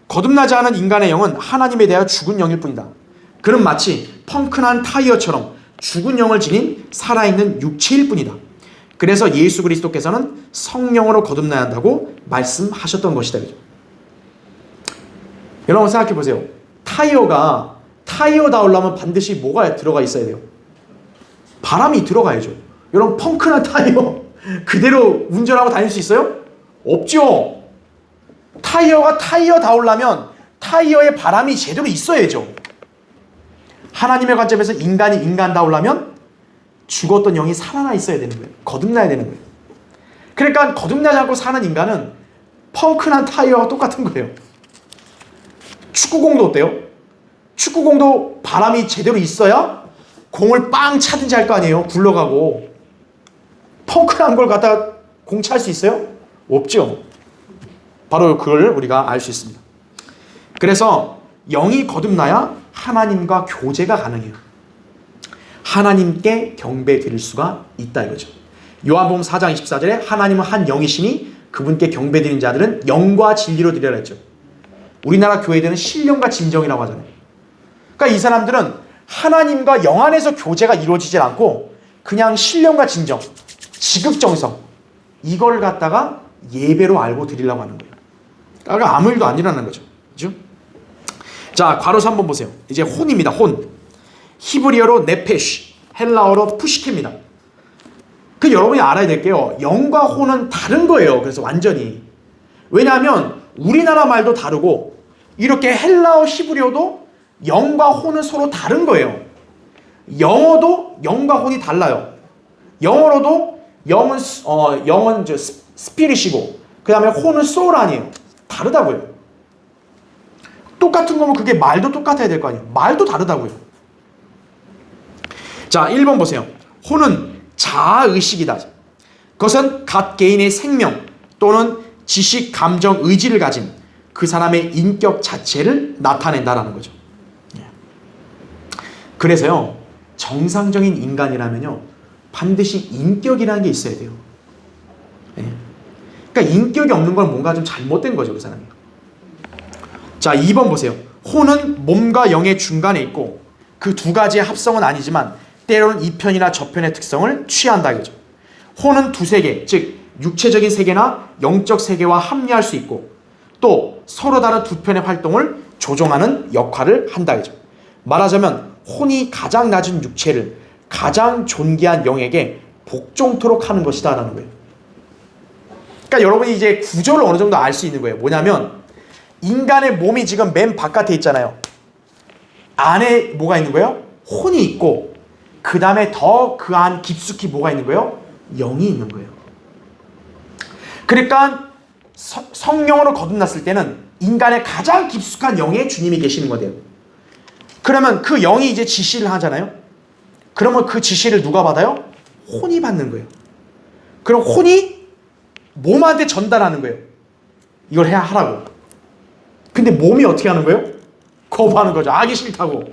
거듭나지 않은 인간의 영은 하나님에 대하여 죽은 영일 뿐이다. 그는 마치 펑크난 타이어처럼 죽은 영을 지닌 살아있는 육체일 뿐이다. 그래서 예수 그리스도께서는 성령으로 거듭나야 한다고 말씀하셨던 것이다. 그죠? 여러분 생각해 보세요. 타이어 나오려면 반드시 뭐가 들어가 있어야 돼요? 바람이 들어가야죠. 여러분 펑크난 타이어 그대로 운전하고 다닐 수 있어요? 없죠. 타이어 나오려면 타이어에 바람이 제대로 있어야죠. 하나님의 관점에서 인간이 인간다우려면 죽었던 영이 살아나 있어야 되는 거예요. 거듭나야 되는 거예요. 그러니까 거듭나지 않고 사는 인간은 펑크난 타이어와 똑같은 거예요. 축구공도 어때요? 축구공도 바람이 제대로 있어야 공을 빵 차든지 할 거 아니에요. 굴러가고. 펑크난 걸 갖다가 공 찰 수 있어요? 없죠. 바로 그걸 우리가 알 수 있습니다. 그래서 영이 거듭나야 하나님과 교제가 가능해요. 하나님께 경배 드릴 수가 있다 이거죠. 요한복음 4장 24절에 하나님은 한 영이시니 그분께 경배 드리는 자들은 영과 진리로 드리라 했죠. 우리나라 교회들은 신령과 진정이라고 하잖아요. 그러니까 이 사람들은 하나님과 영 안에서 교제가 이루어지질 않고 그냥 신령과 진정, 지극정성 이걸 갖다가 예배로 알고 드리려고 하는 거예요. 그러니까 아무 일도 안 일어나는 거죠. 그렇죠? 자, 괄호 3번 보세요. 이제 혼입니다. 혼. 히브리어로 네페시, 헬라어로 푸시케입니다. 여러분이 알아야 될 게요. 영과 혼은 다른 거예요. 그래서 완전히. 왜냐하면 우리나라 말도 다르고 이렇게 헬라어, 히브리어도 영과 혼은 서로 다른 거예요. 영어도 영과 혼이 달라요. 영어로도 영은 스피릿이고 그 다음에 혼은 소울 아니에요. 다르다고요. 똑같은 거면 그게 말도 똑같아야 될 거 아니에요. 말도 다르다고요. 자, 1번 보세요. 혼은 자아의식이다. 그것은 각 개인의 생명 또는 지식, 감정, 의지를 가진 그 사람의 인격 자체를 나타낸다라는 거죠. 그래서요, 정상적인 인간이라면요, 반드시 인격이라는 게 있어야 돼요. 그러니까 인격이 없는 건 뭔가 좀 잘못된 거죠, 그 사람이. 자, 2번 보세요. 혼은 몸과 영의 중간에 있고 그 두 가지의 합성은 아니지만 때로는 이편이나 저편의 특성을 취한다 이거죠. 혼은 두 세계, 즉 육체적인 세계나 영적 세계와 합리할 수 있고 또 서로 다른 두 편의 활동을 조종하는 역할을 한다 이거죠. 말하자면 혼이 가장 낮은 육체를 가장 존귀한 영에게 복종토록 하는 것이다 라는 거예요. 그러니까 여러분이 이제 구조를 어느 정도 알 수 있는 거예요. 뭐냐면 인간의 몸이 지금 맨 바깥에 있잖아요. 안에 뭐가 있는 거예요? 혼이 있고 그 다음에 더 그 안 깊숙이 뭐가 있는 거예요? 영이 있는 거예요. 그러니까 성령으로 거듭났을 때는 인간의 가장 깊숙한 영에 주님이 계시는 거예요. 그러면 그 영이 이제 지시를 하잖아요. 그러면 그 지시를 누가 받아요? 혼이 받는 거예요. 그럼 혼이 몸한테 전달하는 거예요. 이걸 해야 하라고. 근데 몸이 어떻게 하는 거예요? 거부하는 거죠. 하기 싫다고.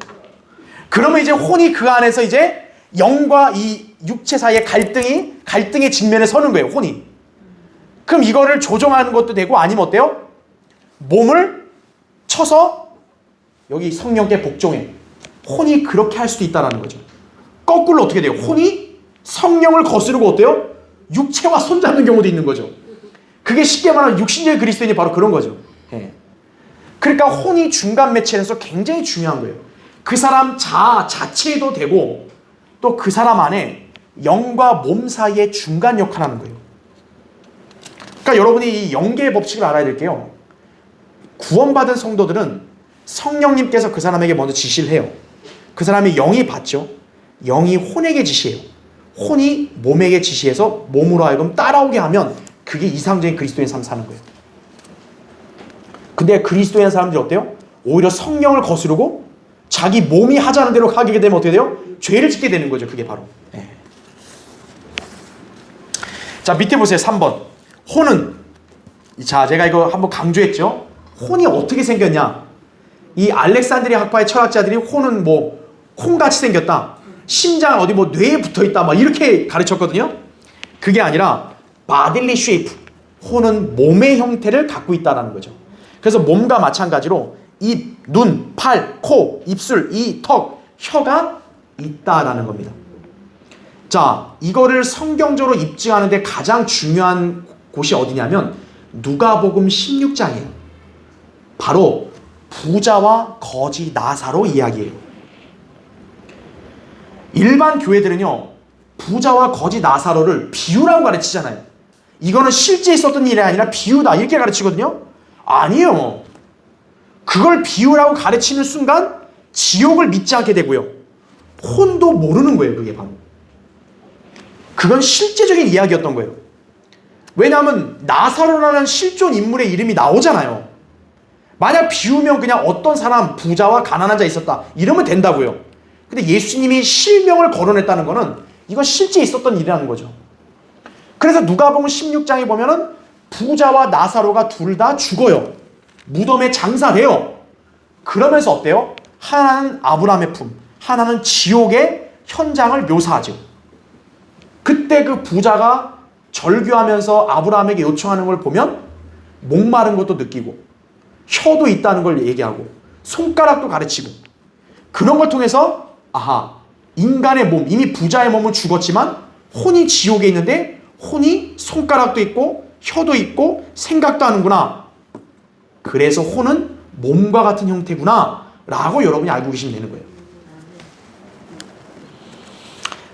그러면 이제 혼이 그 안에서 이제 영과 이 육체 사이의 갈등의 직면에 서는 거예요. 혼이. 그럼 이거를 조정하는 것도 되고 아니면 어때요? 몸을 쳐서 여기 성령께 복종해. 혼이 그렇게 할 수도 있다는 거죠. 거꾸로 어떻게 돼요? 혼이 성령을 거스르고 어때요? 육체와 손잡는 경우도 있는 거죠. 그게 쉽게 말하면 육신적 그리스도인이 바로 그런 거죠. 예. 그러니까 혼이 중간 매체에서 굉장히 중요한 거예요. 그 사람 자체도 되고 또 그 사람 안에 영과 몸 사이의 중간 역할을 하는 거예요. 그러니까 여러분이 이 영계의 법칙을 알아야 될게요. 구원받은 성도들은 성령님께서 그 사람에게 먼저 지시를 해요. 그 사람이 영이 받죠. 영이 혼에게 지시해요. 혼이 몸에게 지시해서 몸으로 하여금 따라오게 하면 그게 이상적인 그리스도인 삶 사는 거예요. 근데 그리스도인 사람들이 어때요? 오히려 성령을 거스르고 자기 몸이 하자는 대로 가게 되면 어떻게 돼요? 죄를 짓게 되는 거죠. 그게 바로. 네. 자, 밑에 보세요. 3번. 혼은, 자, 제가 이거 한번 강조했죠. 혼이 어떻게 생겼냐? 이 알렉산드리아 학파의 철학자들이 혼은 뭐 콩같이 생겼다. 심장 어디 뭐 뇌에 붙어있다 막 이렇게 가르쳤거든요. 그게 아니라 bodily shape, 혼은 몸의 형태를 갖고 있다라는 거죠. 그래서 몸과 마찬가지로 입, 눈, 팔, 코, 입술, 이, 턱, 혀가 있다라는 겁니다. 자, 이거를 성경적으로 입증하는데 가장 중요한 곳이 어디냐면 누가복음 16장이에요. 바로 부자와 거지 나사로 이야기예요. 일반 교회들은요, 부자와 거지 나사로를 비유라고 가르치잖아요. 이거는 실제 있었던 일이 아니라 비유다 이렇게 가르치거든요. 아니에요. 그걸 비유라고 가르치는 순간 지옥을 믿지 않게 되고요. 혼도 모르는 거예요. 그게 바로. 그건 실제적인 이야기였던 거예요. 왜냐하면 나사로라는 실존 인물의 이름이 나오잖아요. 만약 비우면 그냥 어떤 사람, 부자와 가난한 자 있었다 이러면 된다고요. 근데 예수님이 실명을 거론했다는 거는 이건 실제 있었던 일이라는 거죠. 그래서 누가복음 16장에 보면은 부자와 나사로가 둘 다 죽어요. 무덤에 장사돼요. 그러면서 어때요? 하나는 아브라함의 품, 하나는 지옥의 현장을 묘사하죠. 그때 그 부자가 절규하면서 아브라함에게 요청하는 걸 보면 목마른 것도 느끼고 혀도 있다는 걸 얘기하고 손가락도 가르치고 그런 걸 통해서 아하, 인간의 몸, 이미 부자의 몸은 죽었지만 혼이 지옥에 있는데 혼이 손가락도 있고 혀도 있고 생각도 하는구나. 그래서 혼은 몸과 같은 형태구나 라고 여러분이 알고 계시면 되는 거예요.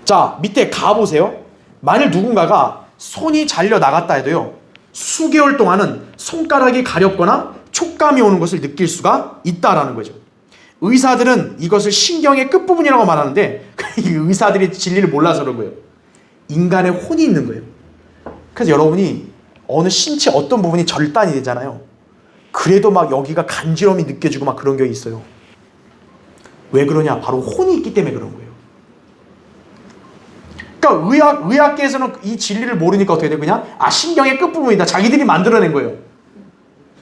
자, 밑에 가보세요. 만일 누군가가 손이 잘려 나갔다 해도요, 수개월 동안은 손가락이 가렵거나 촉감이 오는 것을 느낄 수가 있다라는 거죠. 의사들은 이것을 신경의 끝부분이라고 말하는데 이 의사들이 진리를 몰라서 그런 거예요. 인간의 혼이 있는 거예요. 그래서 여러분이 어느 신체 어떤 부분이 절단이 되잖아요. 그래도 막 여기가 간지럼이 느껴지고 막 그런 게 있어요. 왜 그러냐? 바로 혼이 있기 때문에 그런 거예요. 그러니까 의학계에서는 이 진리를 모르니까 어떻게 돼? 그냥 신경의 끝부분이다. 자기들이 만들어낸 거예요.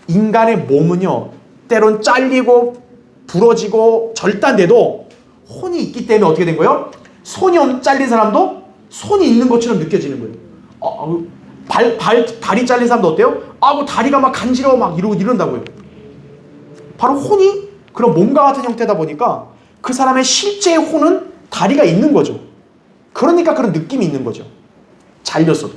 인간의 몸은요, 때론 잘리고 부러지고 절단돼도 혼이 있기 때문에 어떻게 된 거예요? 손이 잘린 사람도 손이 있는 것처럼 느껴지는 거예요. 다리 잘린 사람도 어때요? 뭐 다리가 막 간지러워 막 이런다고요. 바로 혼이 그런 몸과 같은 형태다 보니까 그 사람의 실제의 혼은 다리가 있는 거죠. 그러니까 그런 느낌이 있는 거죠. 잘렸어도.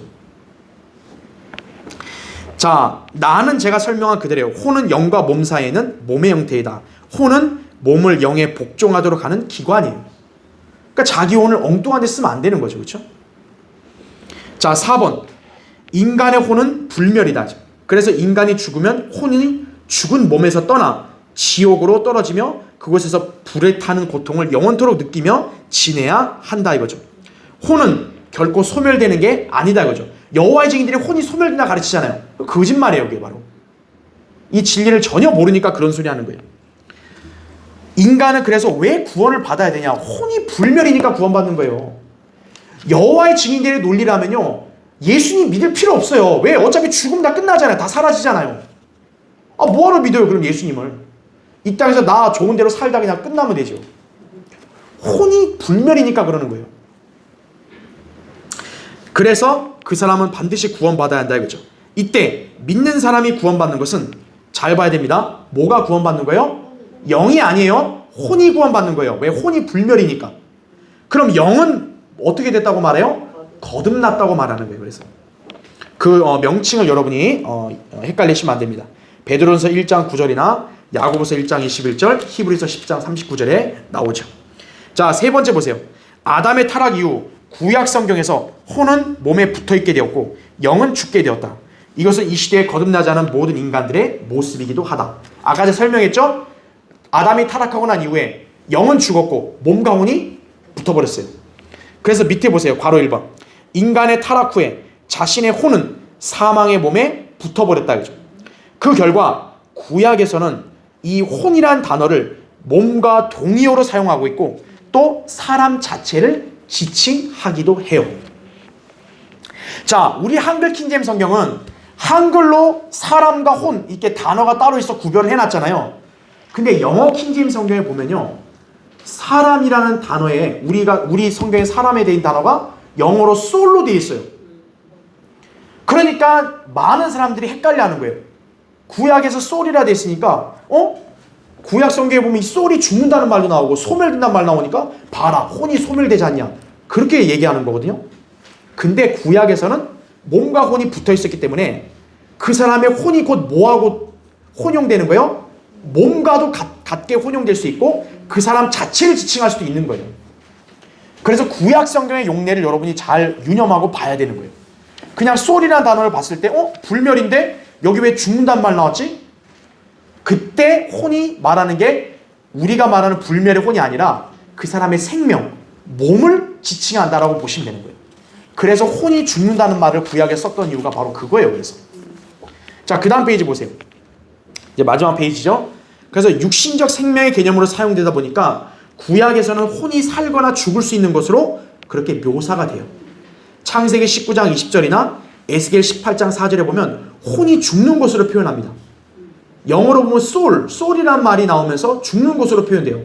자, 나는 제가 설명한 그대로예요. 혼은 영과 몸 사이에는 몸의 형태이다. 혼은 몸을 영에 복종하도록 하는 기관이에요. 그러니까 자기 혼을 엉뚱한 데 쓰면 안 되는 거죠. 그렇죠? 자, 4번. 인간의 혼은 불멸이다. 그래서 인간이 죽으면 혼이 죽은 몸에서 떠나 지옥으로 떨어지며 그곳에서 불에 타는 고통을 영원토록 느끼며 지내야 한다 이거죠. 혼은 결코 소멸되는 게 아니다 이거죠. 여호와의 증인들이 혼이 소멸된다 가르치잖아요. 거짓말이에요. 그게 바로. 이 진리를 전혀 모르니까 그런 소리 하는 거예요. 인간은 그래서 왜 구원을 받아야 되냐? 혼이 불멸이니까 구원받는 거예요. 여호와의 증인들의 논리라면요, 예수님 믿을 필요 없어요. 왜? 어차피 죽으면 다 끝나잖아요. 다 사라지잖아요. 뭐하러 믿어요 그럼 예수님을? 이 땅에서 나 좋은 대로 살다 그냥 끝나면 되죠. 혼이 불멸이니까 그러는 거예요. 그래서 그 사람은 반드시 구원받아야 한다 이거죠. 이때 믿는 사람이 구원받는 것은 잘 봐야 됩니다. 뭐가 구원받는 거예요? 영이 아니에요. 혼이 구원받는 거예요. 왜? 혼이 불멸이니까. 그럼 영은 어떻게 됐다고 말해요? 거듭났다고 말하는 거예요. 그래서 그 명칭을 여러분이 헷갈리시면 안 됩니다. 베드로전서 1장 9절이나 야고보서 1장 21절, 히브리서 10장 39절에 나오죠. 자, 세 번째 보세요. 아담의 타락 이후 구약 성경에서 혼은 몸에 붙어있게 되었고 영은 죽게 되었다. 이것은 이 시대에 거듭나지 않은 모든 인간들의 모습이기도 하다. 아까 제가 설명했죠? 아담이 타락하고 난 이후에 영은 죽었고 몸과 혼이 붙어버렸어요. 그래서 밑에 보세요. 괄호 1번. 인간의 타락 후에 자신의 혼은 사망의 몸에 붙어버렸다. 그 결과 구약에서는 이 혼이란 단어를 몸과 동의어로 사용하고 있고 또 사람 자체를 지칭하기도 해요. 자, 우리 한글 킹제임 성경은 한글로 사람과 혼 이렇게 단어가 따로 있어 구별을 해놨잖아요. 근데 영어 킹제임 성경에 보면요, 사람이라는 단어에 우리 성경에 사람에 대한 단어가 영어로 soul로 되어 있어요. 그러니까 많은 사람들이 헷갈려하는 거예요. 구약에서 soul이라 되어 있으니까 구약 성경에 보면 이 soul이 죽는다는 말도 나오고 소멸된다는 말 나오니까 봐라 혼이 소멸되지 않냐 그렇게 얘기하는 거거든요. 근데 구약에서는 몸과 혼이 붙어 있었기 때문에 그 사람의 혼이 곧 뭐하고 혼용되는 거예요? 몸과도 같게 혼용될 수 있고 그 사람 자체를 지칭할 수도 있는 거예요. 그래서 구약 성경의 용례를 여러분이 잘 유념하고 봐야 되는 거예요. 그냥 soul이라는 단어를 봤을 때 불멸인데 여기 왜 죽는다는 말 나왔지? 그때 혼이 말하는 게 우리가 말하는 불멸의 혼이 아니라 그 사람의 생명, 몸을 지칭한다라고 보시면 되는 거예요. 그래서 혼이 죽는다는 말을 구약에 썼던 이유가 바로 그거예요. 그래서 자, 그 다음 페이지 보세요. 이제 마지막 페이지죠. 그래서 육신적 생명의 개념으로 사용되다 보니까 구약에서는 혼이 살거나 죽을 수 있는 것으로 그렇게 묘사가 돼요. 창세기 19장 20절이나 에스겔 18장 4절에 보면 혼이 죽는 것으로 표현합니다. 영어로 보면 soul이라는 말이 나오면서 죽는 것으로 표현돼요.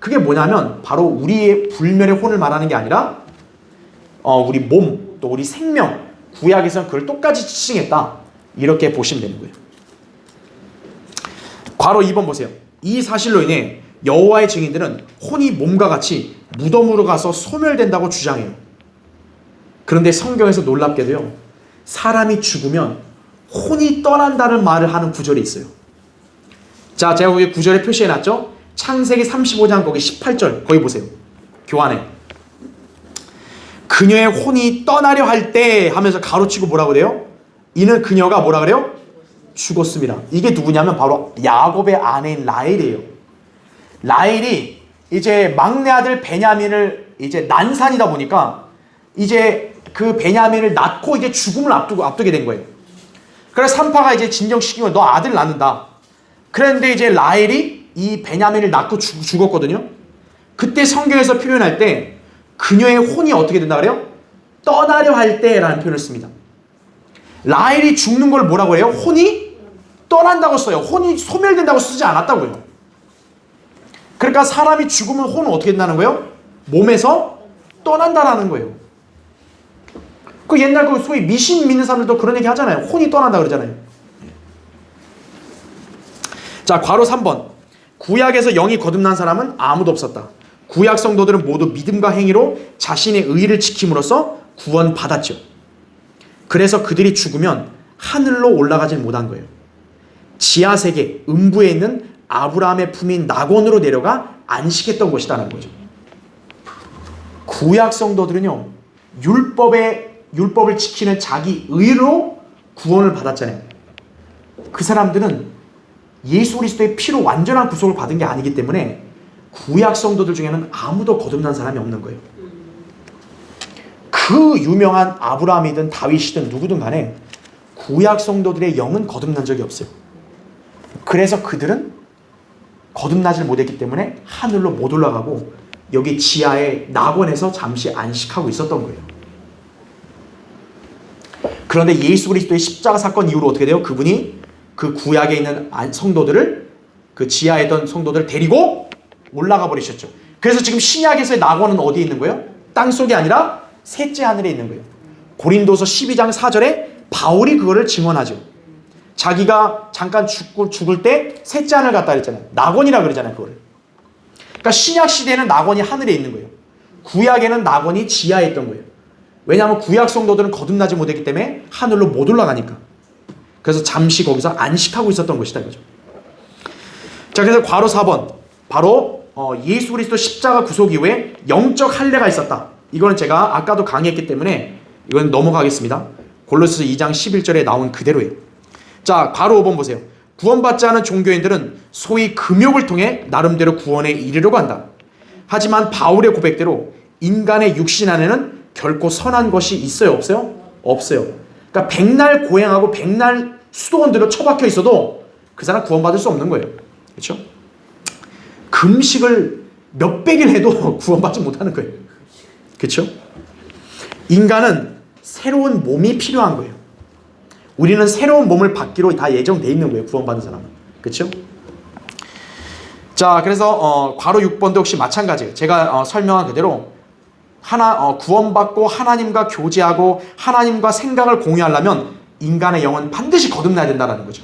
그게 뭐냐면 바로 우리의 불멸의 혼을 말하는 게 아니라 우리 몸, 또 우리 생명, 구약에서는 그걸 똑같이 지칭했다. 이렇게 보시면 되는 거예요. 괄호 2번 보세요. 이 사실로 인해 여호와의 증인들은 혼이 몸과 같이 무덤으로 가서 소멸된다고 주장해요. 그런데 성경에서 놀랍게도요. 사람이 죽으면 혼이 떠난다는 말을 하는 구절이 있어요. 자, 제가 거기 구절에 표시해놨죠. 창세기 35장 거기 18절 거기 보세요. 교환해. 그녀의 혼이 떠나려 할 때 하면서 가로치고 뭐라고 그래요? 이는 그녀가 뭐라 그래요? 죽었습니다. 이게 누구냐면 바로 야곱의 아내인 라헬이에요. 라헬이 이제 막내 아들 베냐민을 이제 난산이다 보니까 이제 그 베냐민을 낳고 이제 죽음을 앞두게 된 거예요. 그래서 산파가 이제 진정시키고 너 아들 낳는다. 그런데 이제 라헬이 이 베냐민을 낳고 죽었거든요. 그때 성경에서 표현할 때 그녀의 혼이 어떻게 된다 그래요? 떠나려 할 때라는 표현을 씁니다. 라헬이 죽는 걸 뭐라고 해요? 혼이 떠난다고 써요. 혼이 소멸된다고 쓰지 않았다고요. 그러니까 사람이 죽으면 혼은 어떻게 된다는 거예요? 몸에서 떠난다라는 거예요. 그 옛날 그 소위 미신 믿는 사람들도 그런 얘기 하잖아요. 혼이 떠난다 그러잖아요. 자, 괄호 3번. 구약에서 영이 거듭난 사람은 아무도 없었다. 구약 성도들은 모두 믿음과 행위로 자신의 의를 지킴으로써 구원받았죠. 그래서 그들이 죽으면 하늘로 올라가지 못한 거예요. 지하세계, 음부에 있는 아브라함의 품인 낙원으로 내려가 안식했던 것이라는 거죠. 구약 성도들은요, 율법을 지키는 자기 의로 구원을 받았잖아요. 그 사람들은 예수 그리스도의 피로 완전한 구속을 받은 게 아니기 때문에 구약 성도들 중에는 아무도 거듭난 사람이 없는 거예요. 그 유명한 아브라함이든 다윗이든 누구든 간에 구약 성도들의 영은 거듭난 적이 없어요. 그래서 그들은 거듭나질 못했기 때문에 하늘로 못 올라가고 여기 지하의 낙원에서 잠시 안식하고 있었던 거예요. 그런데 예수 그리스도의 십자가 사건 이후로 어떻게 돼요? 그분이 그 구약에 있는 성도들을, 그 지하에 있던 성도들을 데리고 올라가 버리셨죠. 그래서 지금 신약에서의 낙원은 어디에 있는 거예요? 땅속이 아니라 셋째 하늘에 있는 거예요. 고린도서 12장 4절에 바울이 그거를 증언하죠. 자기가 잠깐 죽을 때 셋째 하늘 갔다 그랬잖아요. 낙원이라 그러잖아요, 그거를. 그러니까 신약 시대에는 낙원이 하늘에 있는 거예요. 구약에는 낙원이 지하에 있던 거예요. 왜냐하면 구약 성도들은 거듭나지 못했기 때문에 하늘로 못 올라가니까. 그래서 잠시 거기서 안식하고 있었던 것이다, 이거죠. 자, 그래서 괄호 4번. 바로 예수 그리스도 십자가 구속 이후에 영적 할례가 있었다. 이거는 제가 아까도 강의했기 때문에 이건 넘어가겠습니다. 골로새서 2장 11절에 나온 그대로예요. 자, 괄호 5번 보세요. 구원받지 않은 종교인들은 소위 금욕을 통해 나름대로 구원에 이르려고 한다. 하지만 바울의 고백대로 인간의 육신 안에는 결코 선한 것이 있어요, 없어요? 없어요. 그러니까 백날 고행하고 백날 수도원들로 처박혀 있어도 그 사람 구원받을 수 없는 거예요. 그렇죠? 금식을 몇백일 해도 구원받지 못하는 거예요. 그렇죠? 인간은 새로운 몸이 필요한 거예요. 우리는 새로운 몸을 받기로 다 예정돼 있는 거예요. 구원받은 사람은. 그렇죠? 자, 그래서 괄호 6번도 역시 마찬가지예요. 제가 설명한 그대로 구원받고 하나님과 교제하고 하나님과 생각을 공유하려면 인간의 영은 반드시 거듭나야 된다는 거죠.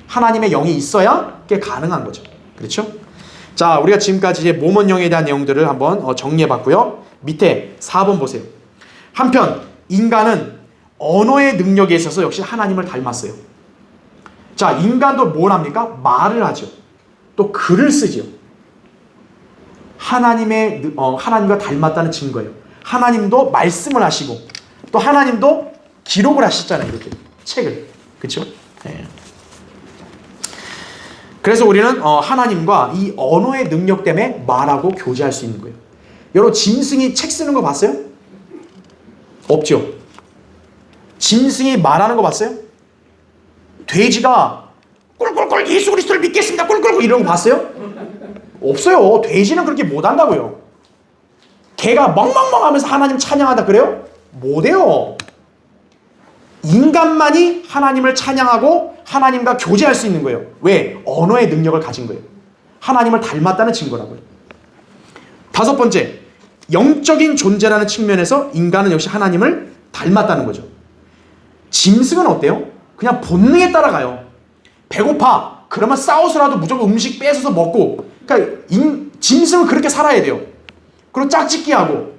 하나님의 영이 있어야 그게 가능한 거죠. 그렇죠? 자, 우리가 지금까지 이제 몸은 영에 대한 내용들을 한번 정리해봤고요. 밑에 4번 보세요. 한편 인간은 언어의 능력에 있어서 역시 하나님을 닮았어요. 자, 인간도 뭘 합니까? 말을 하죠. 또 글을 쓰죠. 하나님과 닮았다는 증거예요. 하나님도 말씀을 하시고 또 하나님도 기록을 하셨잖아요. 이렇게 책을. 그렇죠? 네. 그래서 우리는 하나님과 이 언어의 능력 때문에 말하고 교제할 수 있는 거예요. 여러분 짐승이 책 쓰는 거 봤어요? 없죠. 짐승이 말하는 거 봤어요? 돼지가 꿀꿀꿀 예수 그리스도를 믿겠습니다. 꿀꿀꿀 이런 거 봤어요? 없어요. 돼지는 그렇게 못한다고요. 개가 멍멍멍 하면서 하나님 찬양하다 그래요? 못해요. 인간만이 하나님을 찬양하고 하나님과 교제할 수 있는 거예요. 왜? 언어의 능력을 가진 거예요. 하나님을 닮았다는 증거라고요. 5번째, 영적인 존재라는 측면에서 인간은 역시 하나님을 닮았다는 거죠. 짐승은 어때요? 그냥 본능에 따라가요. 배고파. 그러면 싸워서라도 무조건 음식 뺏어서 먹고. 그러니까 짐승은 그렇게 살아야 돼요. 그리고 짝짓기 하고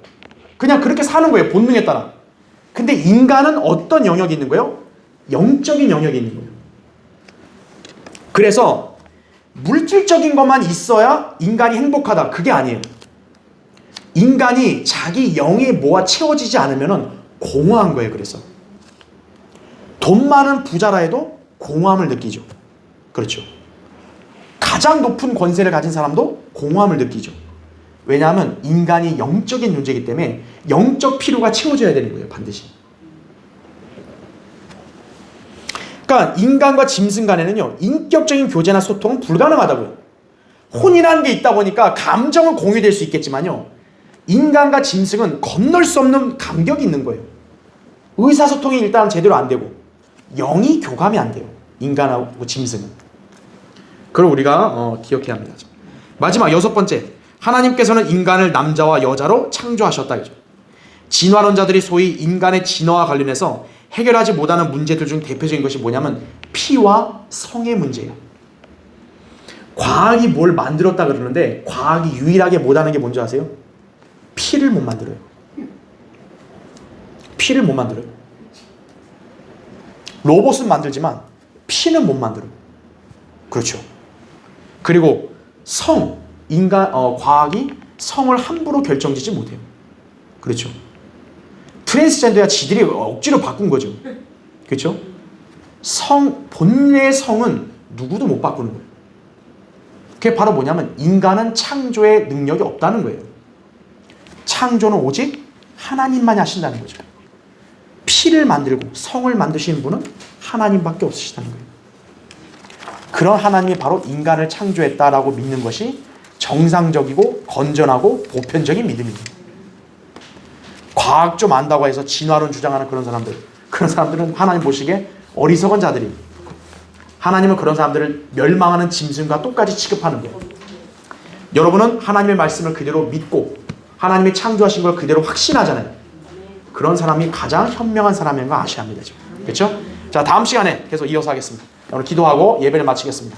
그냥 그렇게 사는 거예요. 본능에 따라. 근데 인간은 어떤 영역이 있는 거예요? 영적인 영역이 있는 거예요. 그래서 물질적인 것만 있어야 인간이 행복하다. 그게 아니에요. 인간이 자기 영의 뭐가 채워지지 않으면 공허한 거예요. 그래서 돈 많은 부자라 해도 공허함을 느끼죠. 그렇죠. 가장 높은 권세를 가진 사람도 공허함을 느끼죠. 왜냐하면 인간이 영적인 존재이기 때문에 영적 필요가 채워져야 되는 거예요. 반드시. 그러니까 인간과 짐승 간에는요, 인격적인 교제나 소통은 불가능하다고요. 혼이라는 게 있다 보니까 감정은 공유될 수 있겠지만요, 인간과 짐승은 건널 수 없는 간격이 있는 거예요. 의사소통이 일단 제대로 안 되고 영이 교감이 안 돼요. 인간하고 짐승은. 그걸 우리가 기억해야 합니다. 마지막 6번째, 하나님께서는 인간을 남자와 여자로 창조하셨다. 진화론자들이 소위 인간의 진화와 관련해서 해결하지 못하는 문제들 중 대표적인 것이 뭐냐면 피와 성의 문제예요. 과학이 뭘 만들었다 그러는데 과학이 유일하게 못하는 게 뭔지 아세요? 피를 못 만들어요. 피를 못 만들어요. 로봇은 만들지만 피는 못 만들어요. 그렇죠. 그리고 과학이 성을 함부로 결정짓지 못해요. 그렇죠. 트랜스젠더야 지들이 억지로 바꾼 거죠. 그렇죠. 본래의 성은 누구도 못 바꾸는 거예요. 그게 바로 뭐냐면 인간은 창조의 능력이 없다는 거예요. 창조는 오직 하나님만이 하신다는 거죠. 피를 만들고 성을 만드시는 분은 하나님밖에 없으시다는 거예요. 그런 하나님이 바로 인간을 창조했다라고 믿는 것이 정상적이고 건전하고 보편적인 믿음입니다. 과학 좀 안다고 해서 진화론 주장하는 그런 사람들은 하나님 보시기에 어리석은 자들이, 하나님은 그런 사람들을 멸망하는 짐승과 똑같이 취급하는 거예요. 여러분은 하나님의 말씀을 그대로 믿고 하나님이 창조하신 걸 그대로 확신하잖아요. 그런 사람이 가장 현명한 사람인 거 아셔야 합니다. 그렇죠? 자, 다음 시간에 계속 이어서 하겠습니다. 오늘 기도하고 예배를 마치겠습니다.